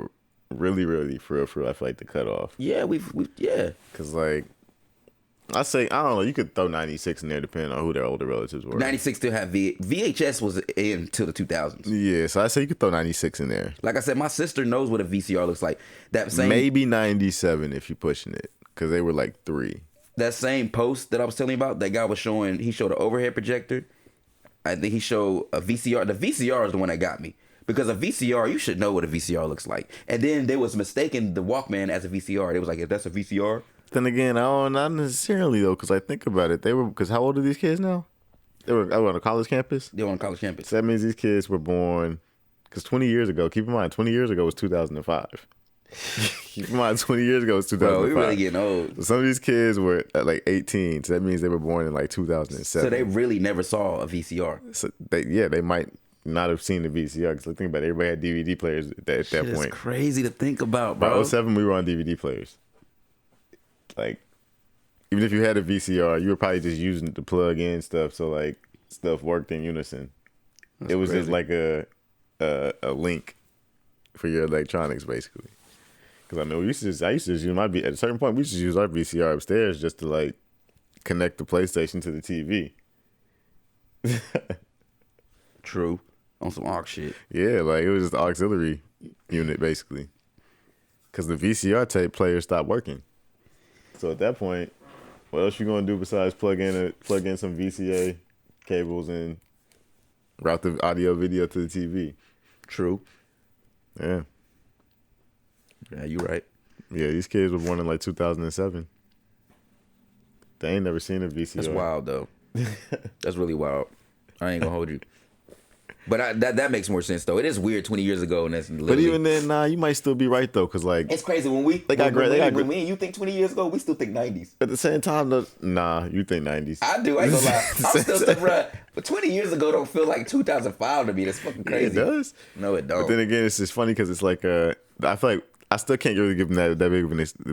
Speaker 1: really for real, I feel like the cutoff.
Speaker 2: Yeah, yeah.
Speaker 1: Because, like, I don't know, you could throw 96 in there depending on who their older relatives were.
Speaker 2: 96 still had VHS was in until the 2000s.
Speaker 1: Yeah, so I say you could throw 96 in there.
Speaker 2: Like I said, my sister knows what a VCR looks like.
Speaker 1: Maybe 97 if you're pushing it, because they were like 3.
Speaker 2: That same post that I was telling you about, that guy was showing, he showed an overhead projector. I think he showed a VCR. The VCR is the one that got me. Because a VCR, you should know what a VCR looks like. And then they was mistaking the Walkman as a VCR. They was like, if that's a VCR.
Speaker 1: Then again, not necessarily, though, because I think about it. Because how old are these kids now? They were on a college campus?
Speaker 2: They were on a college campus.
Speaker 1: So that means these kids were born, because 20 years ago, keep in mind, 20 years ago was 2005. Keep in mind, 20 years ago was 2005.
Speaker 2: Bro, we're really getting old.
Speaker 1: So some of these kids were like 18, so that means they were born in like 2007.
Speaker 2: So they really never saw a VCR.
Speaker 1: So they might not have seen the VCR, because think about it, everybody had DVD players at that point.
Speaker 2: It's crazy to think about, bro.
Speaker 1: By 07, we were on DVD players. Like, even if you had a VCR, you were probably just using it to plug in stuff, so like stuff worked in unison. It was just like a link for your electronics, basically. Because I mean, I used to just use at a certain point we used to use our VCR upstairs just to like connect the PlayStation to the TV.
Speaker 2: True. On some aux shit.
Speaker 1: Yeah, like it was just the auxiliary unit basically. Because the VCR tape player stopped working. So at that point, what else you gonna do besides plug in some VCA cables and route the audio video to the TV?
Speaker 2: True.
Speaker 1: Yeah.
Speaker 2: Yeah, you right.
Speaker 1: Yeah, these kids were born in like 2007. They ain't never seen a VCR.
Speaker 2: That's wild though. That's really wild. I ain't gonna hold you. But that makes more sense though. It is weird 20 years ago, and that's
Speaker 1: But even then, nah, you might still be right though, cause like
Speaker 2: it's crazy when we when me and you think 20 years ago, we still think 90s.
Speaker 1: At the same time, though, nah, you think 90s.
Speaker 2: I do. I ain't gonna lie. I'm still stuck right. But 20 years ago don't feel like 2005 to me. That's fucking crazy.
Speaker 1: Yeah, it does.
Speaker 2: No, it don't.
Speaker 1: But then again, it's just funny because it's like I feel like I still can't really give them that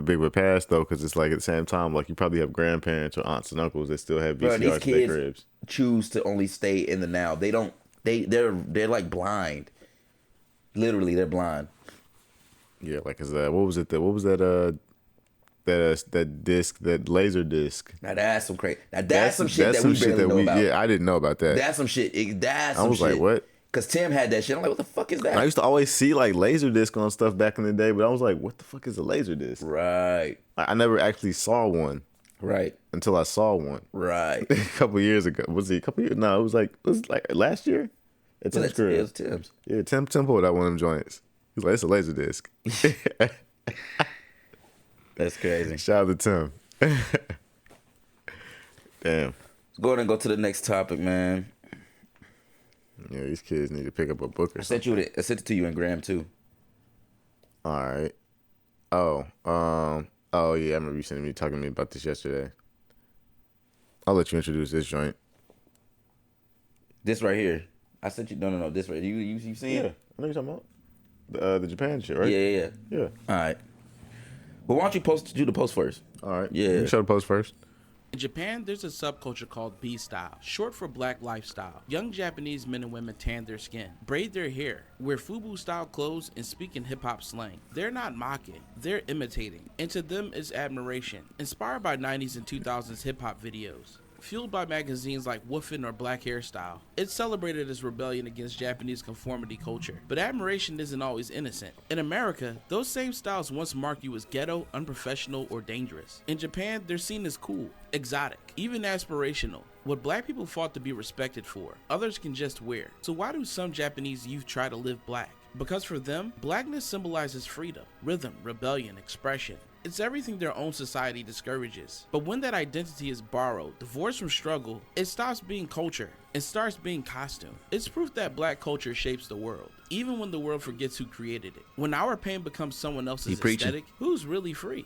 Speaker 1: big of a pass though, because it's like at the same time, like you probably have grandparents or aunts and uncles that still have VCRs
Speaker 2: Bro,
Speaker 1: in their cribs.
Speaker 2: Choose to only stay in the now. They don't. They're like blind. Literally, they're blind.
Speaker 1: Yeah, like what was that disc, that laser disc?
Speaker 2: Now that's some crazy. Now that's some shit that we barely know about.
Speaker 1: Yeah, I didn't know about that.
Speaker 2: That's some shit.
Speaker 1: I was like, what?
Speaker 2: Because Tim had that shit. I'm like, what the fuck is that?
Speaker 1: I used to always see like laser disc on stuff back in the day, but I was like, what the fuck is a laser disc?
Speaker 2: Right.
Speaker 1: I never actually saw one.
Speaker 2: Right.
Speaker 1: Until I saw one.
Speaker 2: Right.
Speaker 1: A couple years ago. Was it a couple years? No, it was like last year. At Tim's crib.
Speaker 2: It was Tim's.
Speaker 1: Yeah, Tim pulled out one of them joints. He's like, it's a laser disc.
Speaker 2: That's crazy.
Speaker 1: Shout out to Tim. Damn.
Speaker 2: Let's go ahead and go to the next topic, man.
Speaker 1: Yeah, these kids need to pick up a book or something.
Speaker 2: I sent it to you and Graham too.
Speaker 1: All right. Oh yeah, I remember you sending me talking to me about this yesterday. I'll let you introduce this joint.
Speaker 2: This right here. I sent you. No. This right. You seen it?
Speaker 1: I know you're talking about the Japan shit, right?
Speaker 2: Yeah.
Speaker 1: Yeah.
Speaker 2: All right. Well, why don't you do the post first?
Speaker 1: All right.
Speaker 2: Yeah.
Speaker 1: You can show the post first.
Speaker 9: In Japan, there's a subculture called B-style, short for black lifestyle. Young Japanese men and women tan their skin, braid their hair, wear FUBU-style clothes, and speak in hip-hop slang. They're not mocking, they're imitating, and to them is admiration. Inspired by 90s and 2000s hip-hop videos. Fueled by magazines like Woofin' or Black Hairstyle, it's celebrated as rebellion against Japanese conformity culture. But admiration isn't always innocent. In America, those same styles once marked you as ghetto, unprofessional, or dangerous. In Japan, they're seen as cool, exotic, even aspirational. What black people fought to be respected for, others can just wear. So why do some Japanese youth try to live black? Because for them, blackness symbolizes freedom, rhythm, rebellion, expression. It's everything their own society discourages. But when that identity is borrowed, divorced from struggle, it stops being culture and starts being costume. It's proof that black culture shapes the world, even when the world forgets who created it. When our pain becomes someone else's aesthetic, who's really free?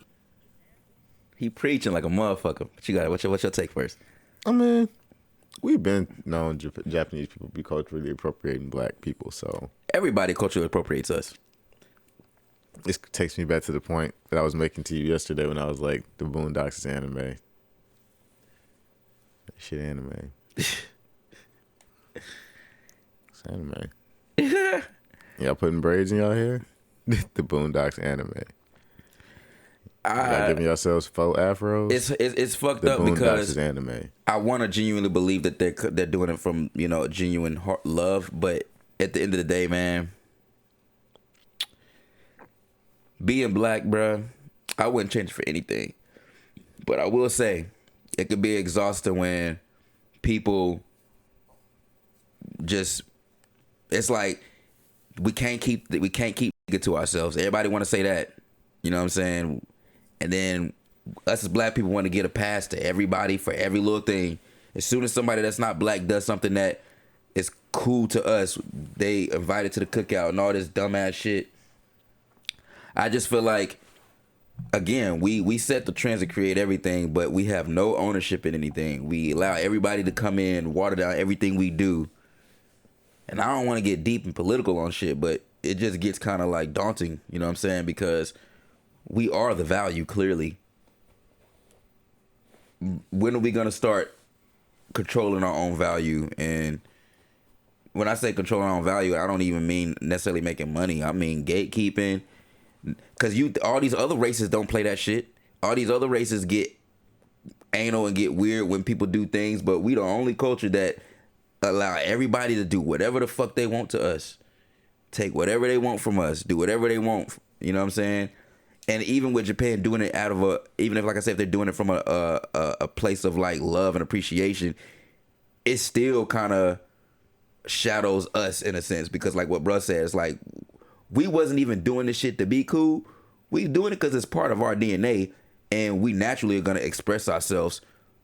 Speaker 2: He preaching like a motherfucker. What you got? What's your take first?
Speaker 1: I mean, we've been known Japanese people be culturally appropriating black people, so
Speaker 2: everybody culturally appropriates us.
Speaker 1: This takes me back to the point that I was making to you yesterday when I was like, the Boondocks is anime. That shit anime. It's anime. Y'all putting braids in y'all hair? The Boondocks anime. Y'all giving yourselves faux afros?
Speaker 2: It's fucked
Speaker 1: the
Speaker 2: up
Speaker 1: Boondocks
Speaker 2: because
Speaker 1: is anime.
Speaker 2: I want to genuinely believe that they're doing it from, genuine heart love, but at the end of the day, man, being black, bruh, I wouldn't change it for anything. But I will say, it could be exhausting when people just, it's like we can't keep it to ourselves. Everybody want to say that, you know what I'm saying? And then us as black people want to get a pass to everybody for every little thing. As soon as somebody that's not black does something that is cool to us, they invited to the cookout and all this dumbass shit. I just feel like, again, we set the trends and create everything, but we have no ownership in anything. We allow everybody to come in, water down everything we do. And I don't want to get deep and political on shit, but it just gets kind of like daunting, you know what I'm saying? Because we are the value, clearly. When are we going to start controlling our own value? And when I say control our own value, I don't even mean necessarily making money. I mean gatekeeping. Because all these other races don't play that shit. All these other races get anal and get weird when people do things, but we the only culture that allow everybody to do whatever the fuck they want to us. Take whatever they want from us. Do whatever they want. You know what I'm saying? And even with Japan doing it out of even if, like I said, if they're doing it from a place of like love and appreciation, it still kind of shadows us in a sense, because like what bruh said, it's like we wasn't even doing this shit to be cool. We doing it because it's part of our DNA, and we naturally are going to express ourselves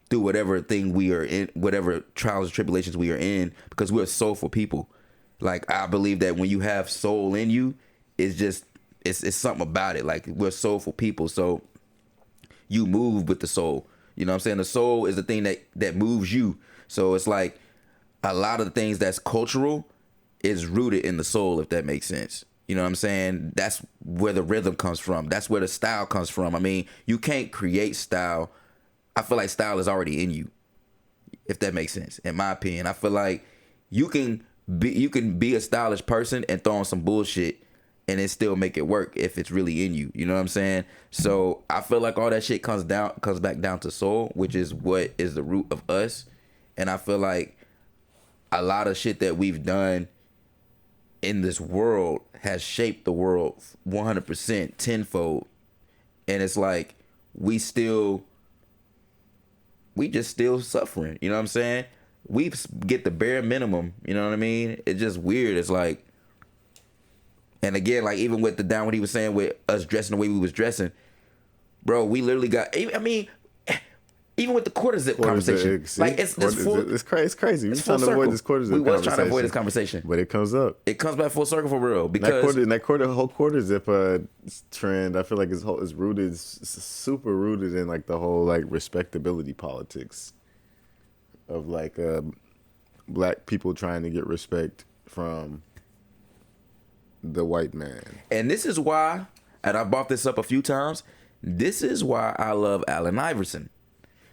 Speaker 2: through whatever thing we are in, whatever trials and tribulations we are in, because we're soulful people. Like, I believe that when you have soul in you, it's just, it's something about it. Like, we're soulful people, so you move with the soul. You know what I'm saying? The soul is the thing that moves you. So it's like a lot of the things that's cultural is rooted in the soul, if that makes sense. You know what I'm saying? That's where the rhythm comes from. That's where the style comes from. I mean, you can't create style. I feel like style is already in you, if that makes sense. In my opinion, I feel like you can be a stylish person and throw on some bullshit and then still make it work if it's really in you. You know what I'm saying? So I feel like all that shit comes back down to soul, which is what is the root of us. And I feel like a lot of shit that we've done in this world has shaped the world 100% tenfold. And it's like we just still suffering. You know what I'm saying? We get the bare minimum. You know what I mean? It's just weird. It's like, and again, like even with what he was saying with us dressing the way we was dressing, bro, we literally got, I mean, even with the quarter zip conversation, like it's
Speaker 1: crazy. We're trying to avoid this quarter zip.
Speaker 2: We was trying to avoid this conversation,
Speaker 1: but it comes up.
Speaker 2: It comes back full circle for real, because
Speaker 1: whole quarter zip trend, I feel like is rooted, super rooted in like the whole like respectability politics of like black people trying to get respect from the white man. And
Speaker 2: this is why, and I brought this up a few times, this is why I love Allen Iverson.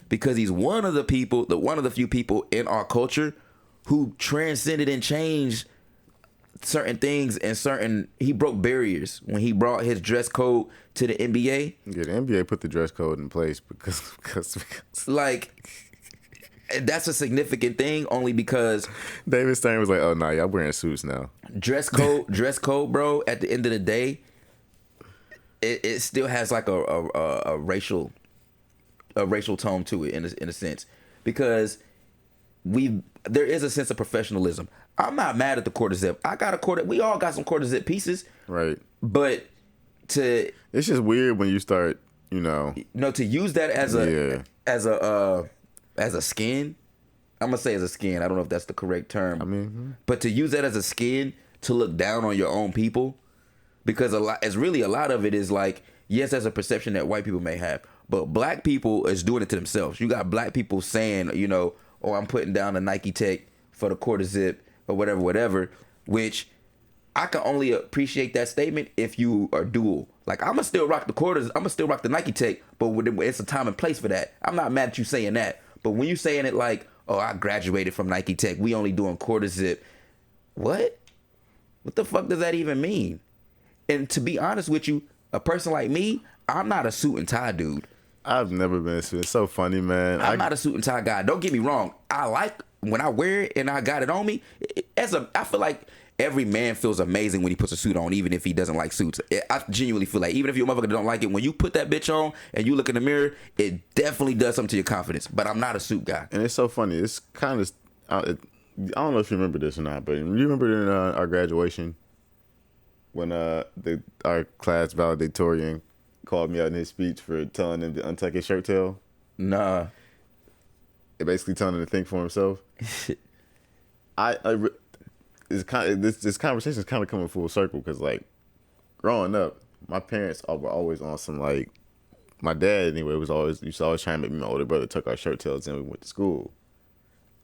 Speaker 2: Because he's one of the few people in our culture who transcended and changed certain things, and he broke barriers when he brought his dress code to the NBA.
Speaker 1: Yeah, the NBA put the dress code in place because
Speaker 2: like, that's a significant thing only because
Speaker 1: David Stern was like, "Oh no, y'all wearing suits now."
Speaker 2: Dress code, bro. At the end of the day, it still has like a racial tone to it in a sense, because there is a sense of professionalism. I'm not mad at the quarter zip. We all got some quarter zip pieces,
Speaker 1: right?
Speaker 2: But
Speaker 1: it's just weird when you start,
Speaker 2: to use that as a skin. I'm gonna say as a skin. I don't know if that's the correct term.
Speaker 1: I mean,
Speaker 2: but to use that as a skin to look down on your own people, because a lot of it is like, yes, that's a perception that white people may have. But black people is doing it to themselves. You got black people saying, "Oh, I'm putting down a Nike Tech for the quarter zip," or whatever, which I can only appreciate that statement if you are dual. Like, I'm going to still rock the quarters. I'm going to still rock the Nike Tech, but it's a time and place for that. I'm not mad at you saying that. But when you saying it like, "Oh, I graduated from Nike Tech, we only doing quarter zip." What the fuck does that even mean? And to be honest with you, a person like me, I'm not a suit and tie dude.
Speaker 1: I've never been a suit. It's so funny, man.
Speaker 2: I'm not a suit and tie guy. Don't get me wrong. I like when I wear it and I got it on me. I feel like every man feels amazing when he puts a suit on, even if he doesn't like suits. I genuinely feel like even if your motherfucker don't like it, when you put that bitch on and you look in the mirror, it definitely does something to your confidence. But I'm not a suit guy.
Speaker 1: And it's so funny. It's kind of, I don't know if you remember this or not, but you remember in our graduation when our class valedictorian called me out in his speech for telling him to untuck his shirt tail?
Speaker 2: Nah.
Speaker 1: It basically telling him to think for himself. This conversation is kind of coming full circle, because like growing up, my parents were always on some like, my dad anyway used to always try and make me and my older brother tuck our shirt tails in when we went to school.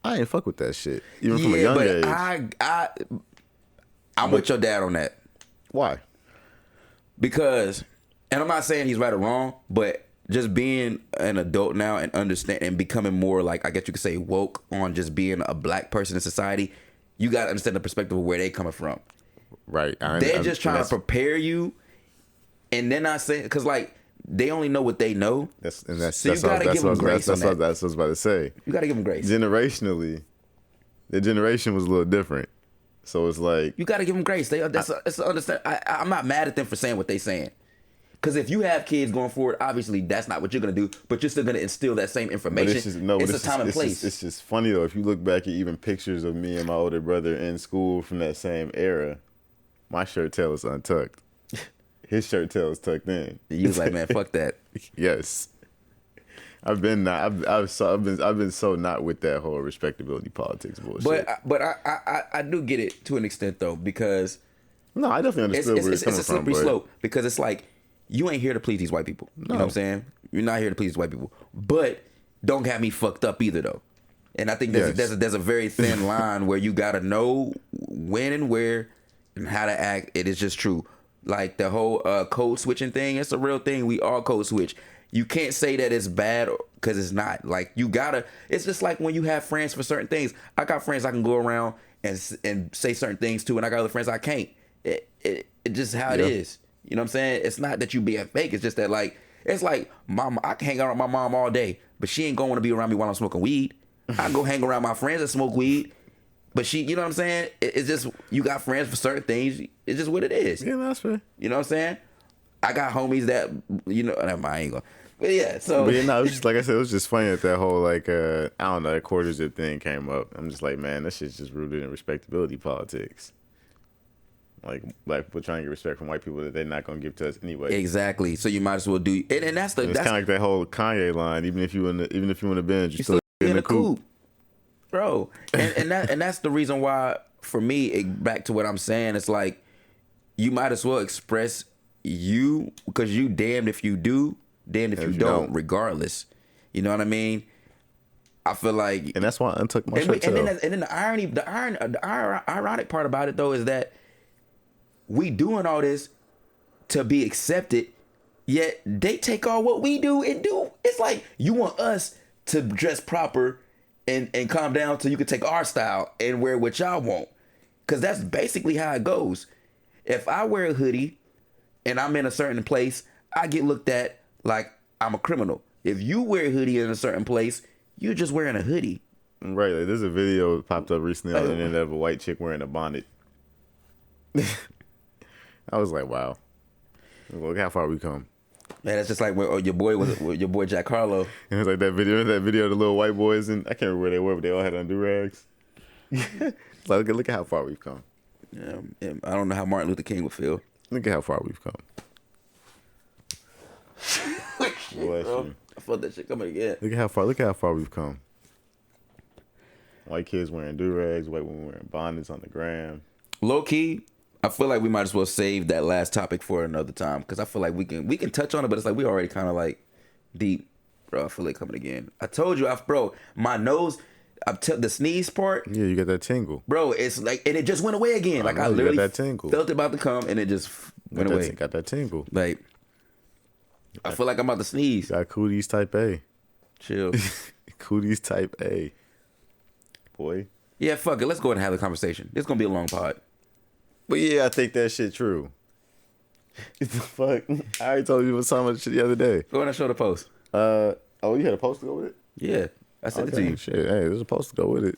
Speaker 1: I ain't fuck with that shit, even from a young age.
Speaker 2: I'm with your dad on that.
Speaker 1: Why?
Speaker 2: Because, and I'm not saying he's right or wrong, but just being an adult now and understand and becoming more like, I guess you could say, woke on just being a black person in society, You got to understand the perspective of where they coming from.
Speaker 1: Right.
Speaker 2: They're just trying to prepare you, and they're not saying because like they only know what they know. So you got to give them grace on that.
Speaker 1: That's what I was about to say.
Speaker 2: You got to give them grace.
Speaker 1: Generationally, the generation was a little different, so it's like
Speaker 2: you got to give them grace. That's understand. I'm not mad at them for saying what they saying. Because if you have kids going forward, obviously that's not what you're gonna do, but you're still gonna instill that same information. It's a time and place.
Speaker 1: It's just funny though. If you look back at even pictures of me and my older brother in school from that same era, my shirt tail is untucked. His shirt tail is tucked in.
Speaker 2: You was like, man, fuck that.
Speaker 1: Yes, I've been so not with that whole respectability politics bullshit.
Speaker 2: But I do get it to an extent though, because
Speaker 1: no, I definitely understood where it's coming from.
Speaker 2: It's a slippery slope because it's like you ain't here to please these white people. You know what I'm saying? You're not here to please white people, but don't have me fucked up either though. And I think there's a very thin line where you gotta know when and where and how to act. It is just true. Like the whole code switching thing, it's a real thing. We all code switch. You can't say that it's bad because it's not. Like you gotta. It's just like when you have friends for certain things. I got friends I can go around and say certain things to, and I got other friends I can't. It just how it is. You know what I'm saying? It's not that you being fake. It's just that like it's like mama. I can hang out with my mom all day, but she ain't gonna want to be around me while I'm smoking weed. I go hang around my friends that smoke weed. But she, you know what I'm saying? It's just, you got friends for certain things. It's just what it is.
Speaker 1: Yeah, that's fair.
Speaker 2: You know what I'm saying? I got homies that, you know, I ain't gonna. But yeah, so.
Speaker 1: But yeah, no, it was just, like I said, it was just funny that whole, like, I don't know, that quarter zip thing came up. I'm just like, man, that shit's just rooted in respectability politics. Like, black people trying to get respect from white people that they're not going to give to us anyway.
Speaker 2: Exactly. So you might as well do, and that's the.
Speaker 1: It's kind of like that whole Kanye line, even if you in the bench, you're still in the coop.
Speaker 2: Bro, and that's the reason why, for me, back to what I'm saying, it's like you might as well express you, because you damned if you do, damned if you don't, regardless. You know what I mean? I feel like,
Speaker 1: and that's why I untucked my shirt.
Speaker 2: And then the ironic part about it though is that we doing all this to be accepted, yet they take all what we do and do. It's like you want us to dress proper and calm down so you can take our style and wear what y'all want. Because that's basically how it goes. If I wear a hoodie and I'm in a certain place, I get looked at like I'm a criminal. If you wear a hoodie in a certain place, you're just wearing a hoodie.
Speaker 1: Right. Like, there's a video that popped up recently on the internet of a white chick wearing a bonnet. I was like, wow. Look how far we come.
Speaker 2: Man, that's just like when your boy Jack Harlow.
Speaker 1: And it's like that video of the little white boys, and I can't remember where they were, but they all had on do-rags. Like, look at how far we've come.
Speaker 2: Yeah, I don't know how Martin Luther King would feel.
Speaker 1: Look at how far we've come.
Speaker 2: Bless you. I felt that shit coming again.
Speaker 1: Look at how far we've come. White kids wearing do-rags, white women wearing bonnets on the gram.
Speaker 2: Low key, I feel like we might as well save that last topic for another time, because I feel like we can touch on it, but it's like we already kind of like deep. Bro, I feel like coming again. I told you, bro, my nose, the sneeze part.
Speaker 1: Yeah, you got that tingle.
Speaker 2: Bro, it's like, and it just went away again. Like I literally
Speaker 1: got that tingle.
Speaker 2: Felt it about to come, and it just went away.
Speaker 1: Got that tingle.
Speaker 2: Like, I feel like I'm about to sneeze.
Speaker 1: Got cooties type A.
Speaker 2: Chill.
Speaker 1: Cooties type A. Boy.
Speaker 2: Yeah, fuck it. Let's go ahead and have the conversation. It's gonna be a long pod.
Speaker 1: But yeah, I think that shit true. What the fuck? I already told you about some of the shit the other day.
Speaker 2: Go ahead and show the post.
Speaker 1: Oh, you had a post to go with it?
Speaker 2: Yeah, I sent it to you.
Speaker 1: Shit, hey, there's a post to go with it.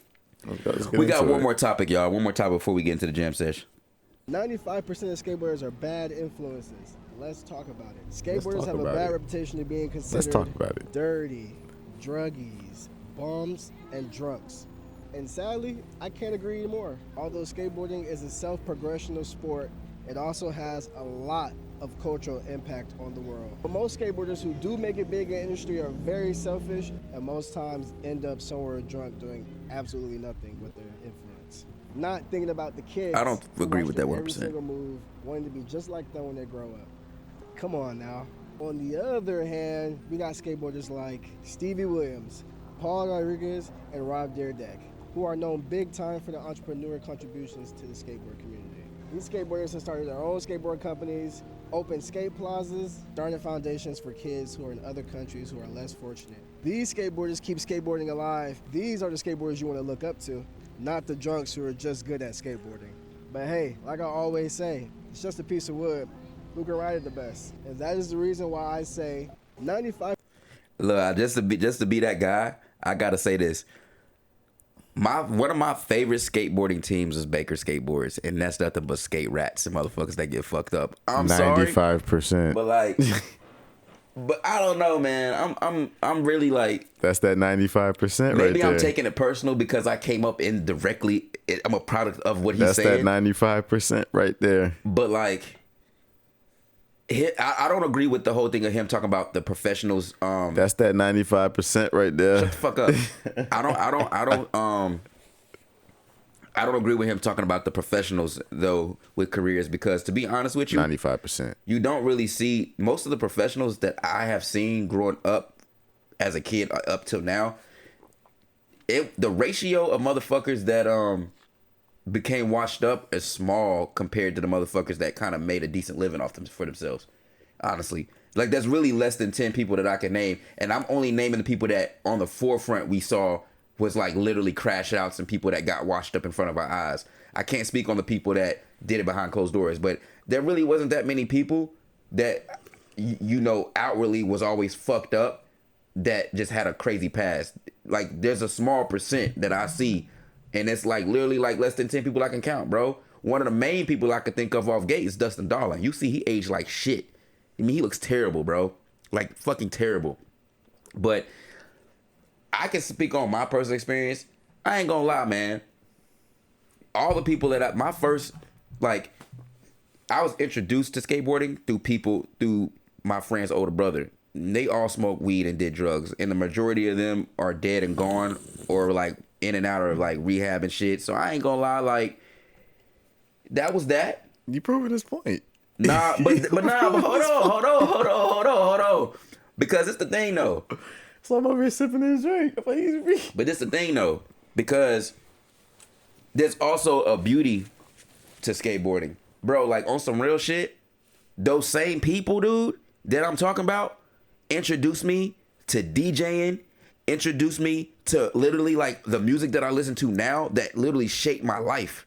Speaker 2: We got one more topic, y'all. One more topic before we get into the jam sesh.
Speaker 10: 95% of skateboarders are bad influences. Let's talk about it. Skateboarders have a bad reputation of being considered dirty, druggies, bums, and drunks. And sadly, I can't agree more. Although skateboarding is a self-progressional sport, it also has a lot of cultural impact on the world. But most skateboarders who do make it big in the industry are very selfish and most times end up somewhere drunk doing absolutely nothing with their influence. Not thinking about the kids.
Speaker 2: I don't agree with that 1%.
Speaker 10: Every single move, wanting to be just like them when they grow up. Come on now. On the other hand, we got skateboarders like Stevie Williams, Paul Rodriguez, and Rob Dyrdek, who are known big time for their entrepreneurial contributions to the skateboard community. These skateboarders have started their own skateboard companies, open skate plazas, starting foundations for kids who are in other countries who are less fortunate. These skateboarders keep skateboarding alive. These are the skateboarders you want to look up to, not the drunks who are just good at skateboarding. But hey, like I always say, it's just a piece of wood. Who can ride it the best? And that is the reason why I say 95.
Speaker 2: Look, just to be that guy, I gotta say this. One of my favorite skateboarding teams is Baker Skateboards, and that's nothing but skate rats and motherfuckers that get fucked up. I'm
Speaker 1: 95%.
Speaker 2: sorry, but like, but I don't know, man. I'm really like,
Speaker 1: that's that 95% right there.
Speaker 2: Maybe I'm taking it personal because I came up indirectly. I'm a product of what he's saying.
Speaker 1: That's that 95% right there.
Speaker 2: But like, I don't agree with the whole thing of him talking about the professionals.
Speaker 1: That's that 95% right there.
Speaker 2: Shut the fuck up. I don't agree with him talking about the professionals though with careers, because to be honest with you,
Speaker 1: 95%.
Speaker 2: You don't really see most of the professionals that I have seen growing up as a kid up till now. The ratio of motherfuckers that became washed up is small compared to the motherfuckers that kind of made a decent living off them for themselves. Honestly, like there's really less than 10 people that I can name, and I'm only naming the people that on the forefront we saw was like literally crash outs and people that got washed up in front of our eyes. I can't speak on the people that did it behind closed doors, but there really wasn't that many people that you know outwardly was always fucked up that just had a crazy past. Like there's a small percent that I see, and it's like literally like less than 10 people I can count, bro. One of the main people I could think of off gate is Dustin Darling. You see he aged like shit. I mean, he looks terrible, bro. Like fucking terrible. But I can speak on my personal experience. I ain't gonna lie, man. All the people that I was introduced to skateboarding through my friend's older brother. They all smoked weed and did drugs, and the majority of them are dead and gone, or like in and out of like rehab and shit. So I ain't gonna lie, like that was that.
Speaker 1: You proving this point.
Speaker 2: But hold on. Because it's the thing though.
Speaker 1: So I'm over here sipping his drink.
Speaker 2: But it's the thing though, because there's also a beauty to skateboarding. Bro, like on some real shit, those same people, dude, that I'm talking about, introduced me to DJing, introduced me to literally like the music that I listen to now that literally shaped my life.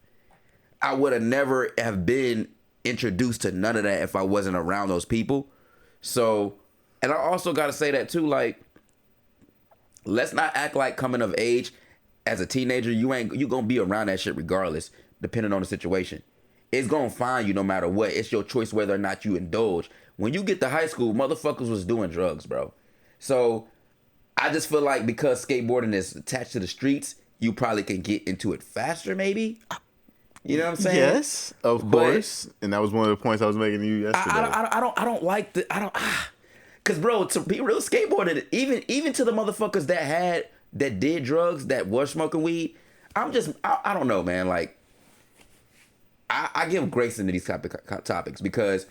Speaker 2: I would have never have been introduced to none of that if I wasn't around those people. So, and I also got to say that too, like, let's not act like coming of age as a teenager, you gonna be around that shit regardless, depending on the situation. It's gonna find you no matter what. It's your choice whether or not you indulge. When you get to high school, motherfuckers was doing drugs, bro. So I just feel like because skateboarding is attached to the streets, you probably can get into it faster, maybe. You know what I'm saying?
Speaker 1: Yes, of course. And that was one of the points I was making to you yesterday.
Speaker 2: I don't like cause bro, to be real skateboarding, even to the motherfuckers that did drugs, that was smoking weed, I don't know, man. Like I give grace into these topics because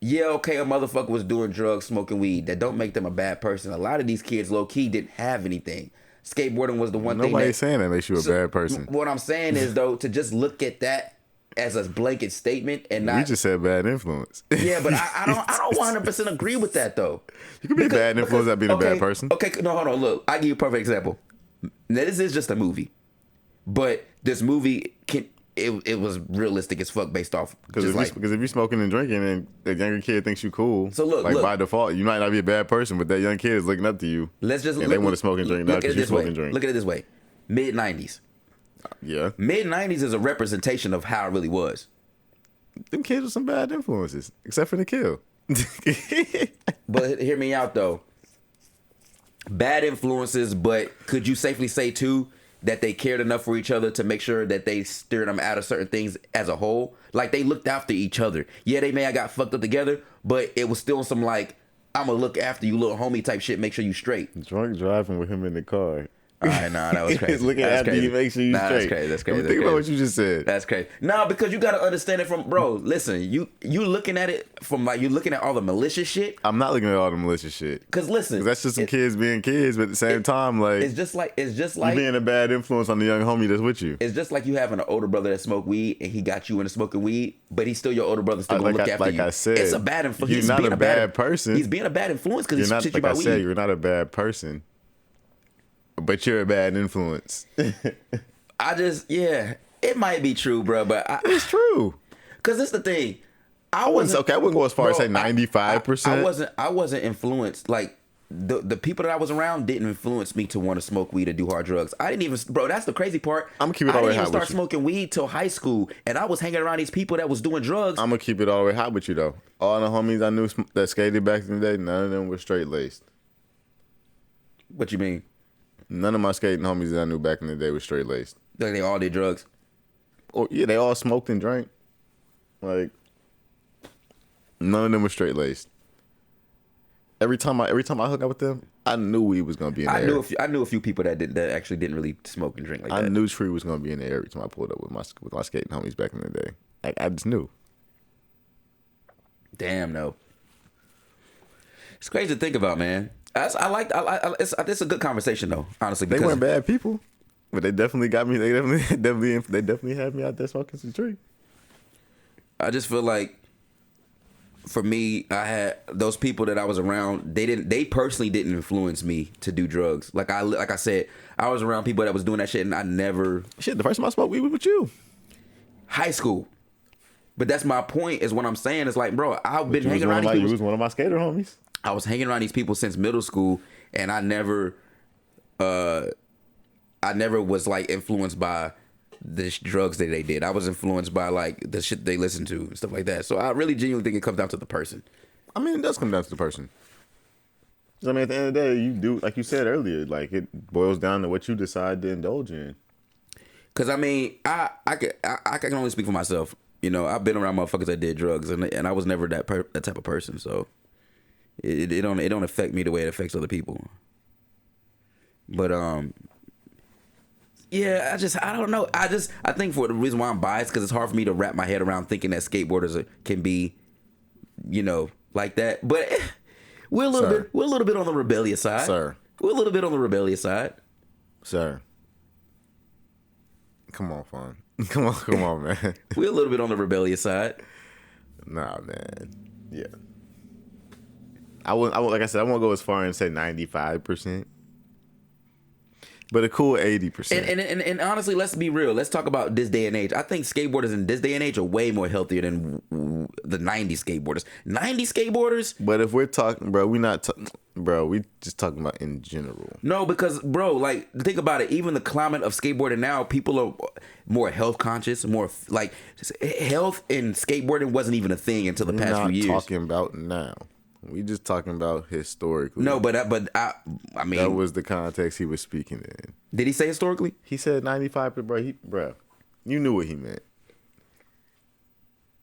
Speaker 2: yeah, okay, a motherfucker was doing drugs, smoking weed. That don't make them a bad person. A lot of these kids low key didn't have anything. Skateboarding was the one thing.
Speaker 1: Nobody's saying that makes you a bad person.
Speaker 2: What I'm saying is though, to just look at that as a blanket statement and not.
Speaker 1: You just said bad influence.
Speaker 2: Yeah, but I don't 100% agree with that though.
Speaker 1: You could be a bad influence without being a bad person.
Speaker 2: Okay, no, hold on. Look, I give you a perfect example. Now this is just a movie, but this movie it was realistic as fuck based off
Speaker 1: because if you're smoking and drinking and the younger kid thinks you cool, so look by default you might not be a bad person, but that young kid is looking up to you. They want to smoke and drink now because you smoke and drink.
Speaker 2: Look at it this way: mid-90s.
Speaker 1: Yeah,
Speaker 2: mid-90s is a representation of how it really was.
Speaker 1: Them kids were some bad influences, except for the kill.
Speaker 2: But hear me out though. Bad influences, but could you safely say too that they cared enough for each other to make sure that they steered them out of certain things as a whole? Like they looked after each other. Yeah, they may have got fucked up together, but it was still some like, I'm gonna look after you little homie type shit, make sure you straight.
Speaker 1: Drunk driving with him in the car.
Speaker 2: All right, nah, that was crazy.
Speaker 1: Looking
Speaker 2: That's
Speaker 1: after
Speaker 2: crazy.
Speaker 1: you, make sure you straight.
Speaker 2: That's crazy. That's crazy.
Speaker 1: Think about what you just said.
Speaker 2: That's crazy. No, because you got to understand it from, bro. Listen, you looking at it from like you looking at all the malicious shit.
Speaker 1: I'm not looking at all the malicious shit.
Speaker 2: Because listen,
Speaker 1: 'cause that's just some kids being kids, but at the same time, like
Speaker 2: it's just like
Speaker 1: you being a bad influence on the young homie that's with you.
Speaker 2: It's just like you having an older brother that smoke weed and he got you into smoking weed, but he's still your older brother, still gonna look after you.
Speaker 1: Like I said,
Speaker 2: it's a bad influence.
Speaker 1: You're not a bad person.
Speaker 2: He's being a bad influence because he's shit you about weed.
Speaker 1: Like I said, you're not a bad person. But you're a bad influence.
Speaker 2: It might be true, bro, but
Speaker 1: it's true.
Speaker 2: Cause it's the thing.
Speaker 1: I wouldn't go as far as say 95%.
Speaker 2: I wasn't influenced. Like the people that I was around didn't influence me to want to smoke weed or do hard drugs. I didn't even, bro. That's the crazy part.
Speaker 1: I'm gonna keep it all the way hot.
Speaker 2: I didn't even start smoking weed till high school, and I was hanging around these people that was doing drugs.
Speaker 1: I'm gonna keep it all the way hot with you though. All the homies I knew that skated back in the day, none of them were straight laced.
Speaker 2: What you mean?
Speaker 1: None of my skating homies that I knew back in the day were straight laced.
Speaker 2: Like they all did drugs.
Speaker 1: Oh yeah, they all smoked and drank. Like none of them were straight laced. Every time I hook up with them, I knew we was gonna be in there.
Speaker 2: I knew a few people that actually didn't really smoke and drink like that.
Speaker 1: I knew Tree was gonna be in there every time I pulled up with my skating homies back in the day. Like I just knew.
Speaker 2: Damn no. It's crazy to think about, man. It's a good conversation though, honestly.
Speaker 1: They weren't bad people, but they definitely got me. They definitely had me out there smoking some tree.
Speaker 2: I just feel like, for me, I had those people that I was around. They personally didn't influence me to do drugs. Like I said, I was around people that was doing that shit, and I never.
Speaker 1: Shit, the first time I smoked weed was with you.
Speaker 2: High school. But that's my point. Is what I'm saying. It's like, bro, I've been hanging around these people.
Speaker 1: You was one of my skater homies.
Speaker 2: I was hanging around these people since middle school, and I never was like influenced by the drugs that they did. I was influenced by like the shit they listened to and stuff like that. So I really genuinely think it comes down to the person.
Speaker 1: I mean, it does come down to the person. I mean, at the end of the day, you do, like you said earlier, like it boils down to what you decide to indulge in.
Speaker 2: Cause I mean, I can only speak for myself. You know, I've been around motherfuckers that did drugs, and I was never that type of person. So. It don't affect me the way it affects other people. But yeah, I don't know. I think for the reason why I'm biased, because it's hard for me to wrap my head around thinking that skateboarders can be, you know, like that. But we're a little bit on the rebellious side.
Speaker 1: Sir.
Speaker 2: We're a little bit on the rebellious side.
Speaker 1: Sir. Come on, Fawn. Come on, man.
Speaker 2: We're a little bit on the rebellious side.
Speaker 1: Nah, man. Yeah. I would, like I said, I won't go as far and say 95%, but a cool 80%.
Speaker 2: And honestly, let's be real. Let's talk about this day and age. I think skateboarders in this day and age are way more healthier than the 90s skateboarders. 90s skateboarders.
Speaker 1: But if we're talking, bro, we just talking about in general.
Speaker 2: No, because, bro, like, think about it. Even the climate of skateboarding now, people are more health conscious, more like health and skateboarding wasn't even a thing until the past few years.
Speaker 1: We're not talking about now. We just talking about historically.
Speaker 2: No, but I mean,
Speaker 1: that was the context he was speaking in.
Speaker 2: Did he say historically?
Speaker 1: He said 95, bro. You knew what he meant.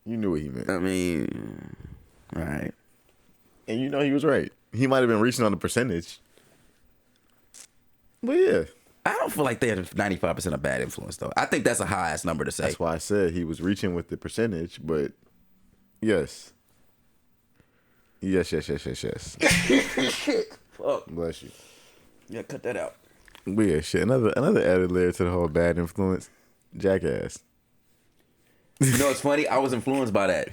Speaker 1: I
Speaker 2: mean, all right.
Speaker 1: And you know he was right. He might have been reaching on the percentage. But yeah.
Speaker 2: I don't feel like they're 95% a bad influence, though. I think that's a high-ass number to say.
Speaker 1: That's why I said he was reaching with the percentage, but yes. Yes.
Speaker 2: Fuck.
Speaker 1: Bless you.
Speaker 2: Yeah, cut that out.
Speaker 1: Weird shit. Another added layer to the whole bad influence. Jackass.
Speaker 2: You know what's funny? I was influenced by that.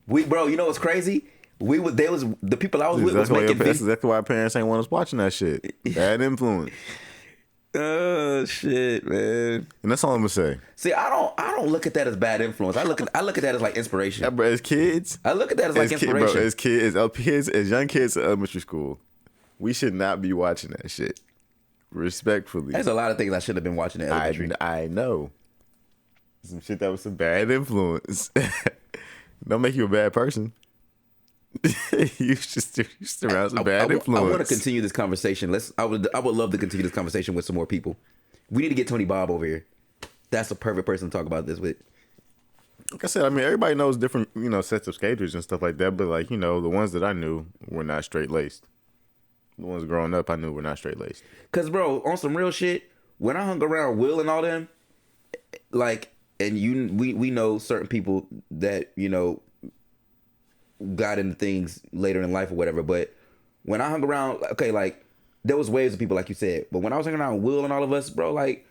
Speaker 2: Bro, you know what's crazy? The people I was with was making videos.
Speaker 1: That's exactly why our parents ain't want us watching that shit. Bad influence.
Speaker 2: Oh shit, man.
Speaker 1: And that's all I'm gonna say.
Speaker 2: See, I don't look at that as bad influence. I look at that as like inspiration.
Speaker 1: Yeah, bro, as kids,
Speaker 2: I look at that as like inspiration.
Speaker 1: As young kids at elementary school, we should not be watching that shit. Respectfully.
Speaker 2: There's a lot of things I should have been watching at elementary.
Speaker 1: I know. Some shit that was some bad influence. Don't make you a bad person. you just around some bad influence.
Speaker 2: I want to continue this conversation. I would love to continue this conversation with some more people. We need to get Tony Bob over here. That's the perfect person to talk about this with.
Speaker 1: Like I said, I mean, everybody knows different, sets of skaters and stuff like that. But like, the ones that I knew were not straight laced. The ones growing up, I knew were not straight laced.
Speaker 2: Cause bro, on some real shit, when I hung around Will and all them, like, and we know certain people that got into things later in life or whatever. But when I hung around, okay, like there was waves of people like you said. But when I was hanging around Will and all of us, bro, like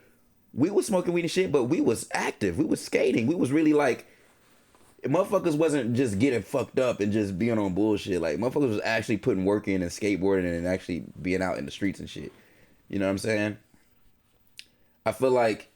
Speaker 2: we was smoking weed and shit, but we was active. We was skating. We was really like. Motherfuckers wasn't just getting fucked up and just being on bullshit. Like, motherfuckers was actually putting work in and skateboarding and actually being out in the streets and shit. You know what I'm saying? I feel like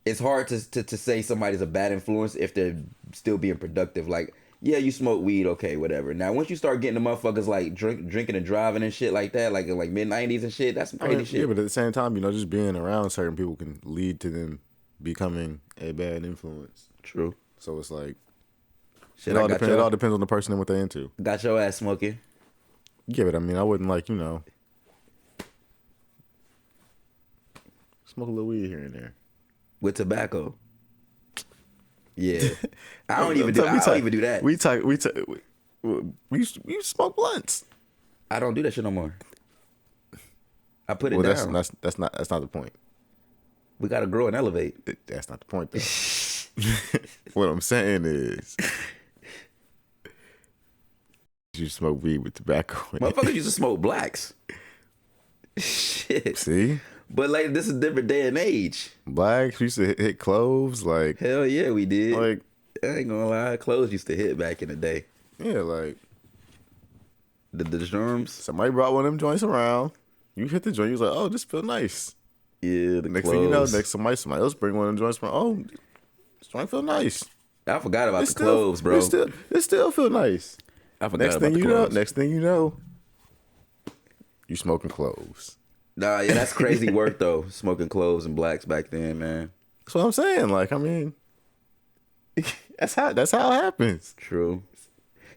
Speaker 2: it's hard to say somebody's a bad influence if they're still being productive. Like, yeah, you smoke weed, okay, whatever. Now, once you start getting the motherfuckers, like, drinking and driving and shit like that, like in like mid-90s and shit, that's some crazy shit.
Speaker 1: Yeah, but at the same time, just being around certain people can lead to them becoming a bad influence.
Speaker 2: True.
Speaker 1: So it's like,
Speaker 2: shit,
Speaker 1: it all depends on the person and what they're into.
Speaker 2: Got your ass smoking.
Speaker 1: Yeah, but I mean, I wouldn't like, smoke a little weed here and there.
Speaker 2: With tobacco. Yeah. I don't even do that.
Speaker 1: We smoke blunts.
Speaker 2: I don't do that shit no more. I put it down.
Speaker 1: That's not the point.
Speaker 2: We gotta grow and elevate.
Speaker 1: That's not the point though. What I'm saying is, you smoke weed with tobacco.
Speaker 2: Motherfuckers used to smoke blacks. Shit.
Speaker 1: See?
Speaker 2: But like, this is a different day and age.
Speaker 1: Blacks used to hit cloves. Like,
Speaker 2: hell yeah, we did.
Speaker 1: Like,
Speaker 2: I ain't gonna lie, clothes used to hit back in the day.
Speaker 1: Yeah, like
Speaker 2: the germs.
Speaker 1: Somebody brought one of them joints around. You hit the joint. You was like, oh, this feel nice.
Speaker 2: Yeah, the
Speaker 1: next
Speaker 2: clothes.
Speaker 1: thing you know, somebody else bring one of them joints from. Oh, this joint feel nice.
Speaker 2: I forgot about the clothes, bro.
Speaker 1: It still feel nice.
Speaker 2: I forgot about the clothes.
Speaker 1: Next thing you know, you smoking cloves.
Speaker 2: Nah, yeah, that's crazy work though. Smoking cloves and blacks back then, man.
Speaker 1: That's what I'm saying. Like, I mean, that's how it happens.
Speaker 2: True.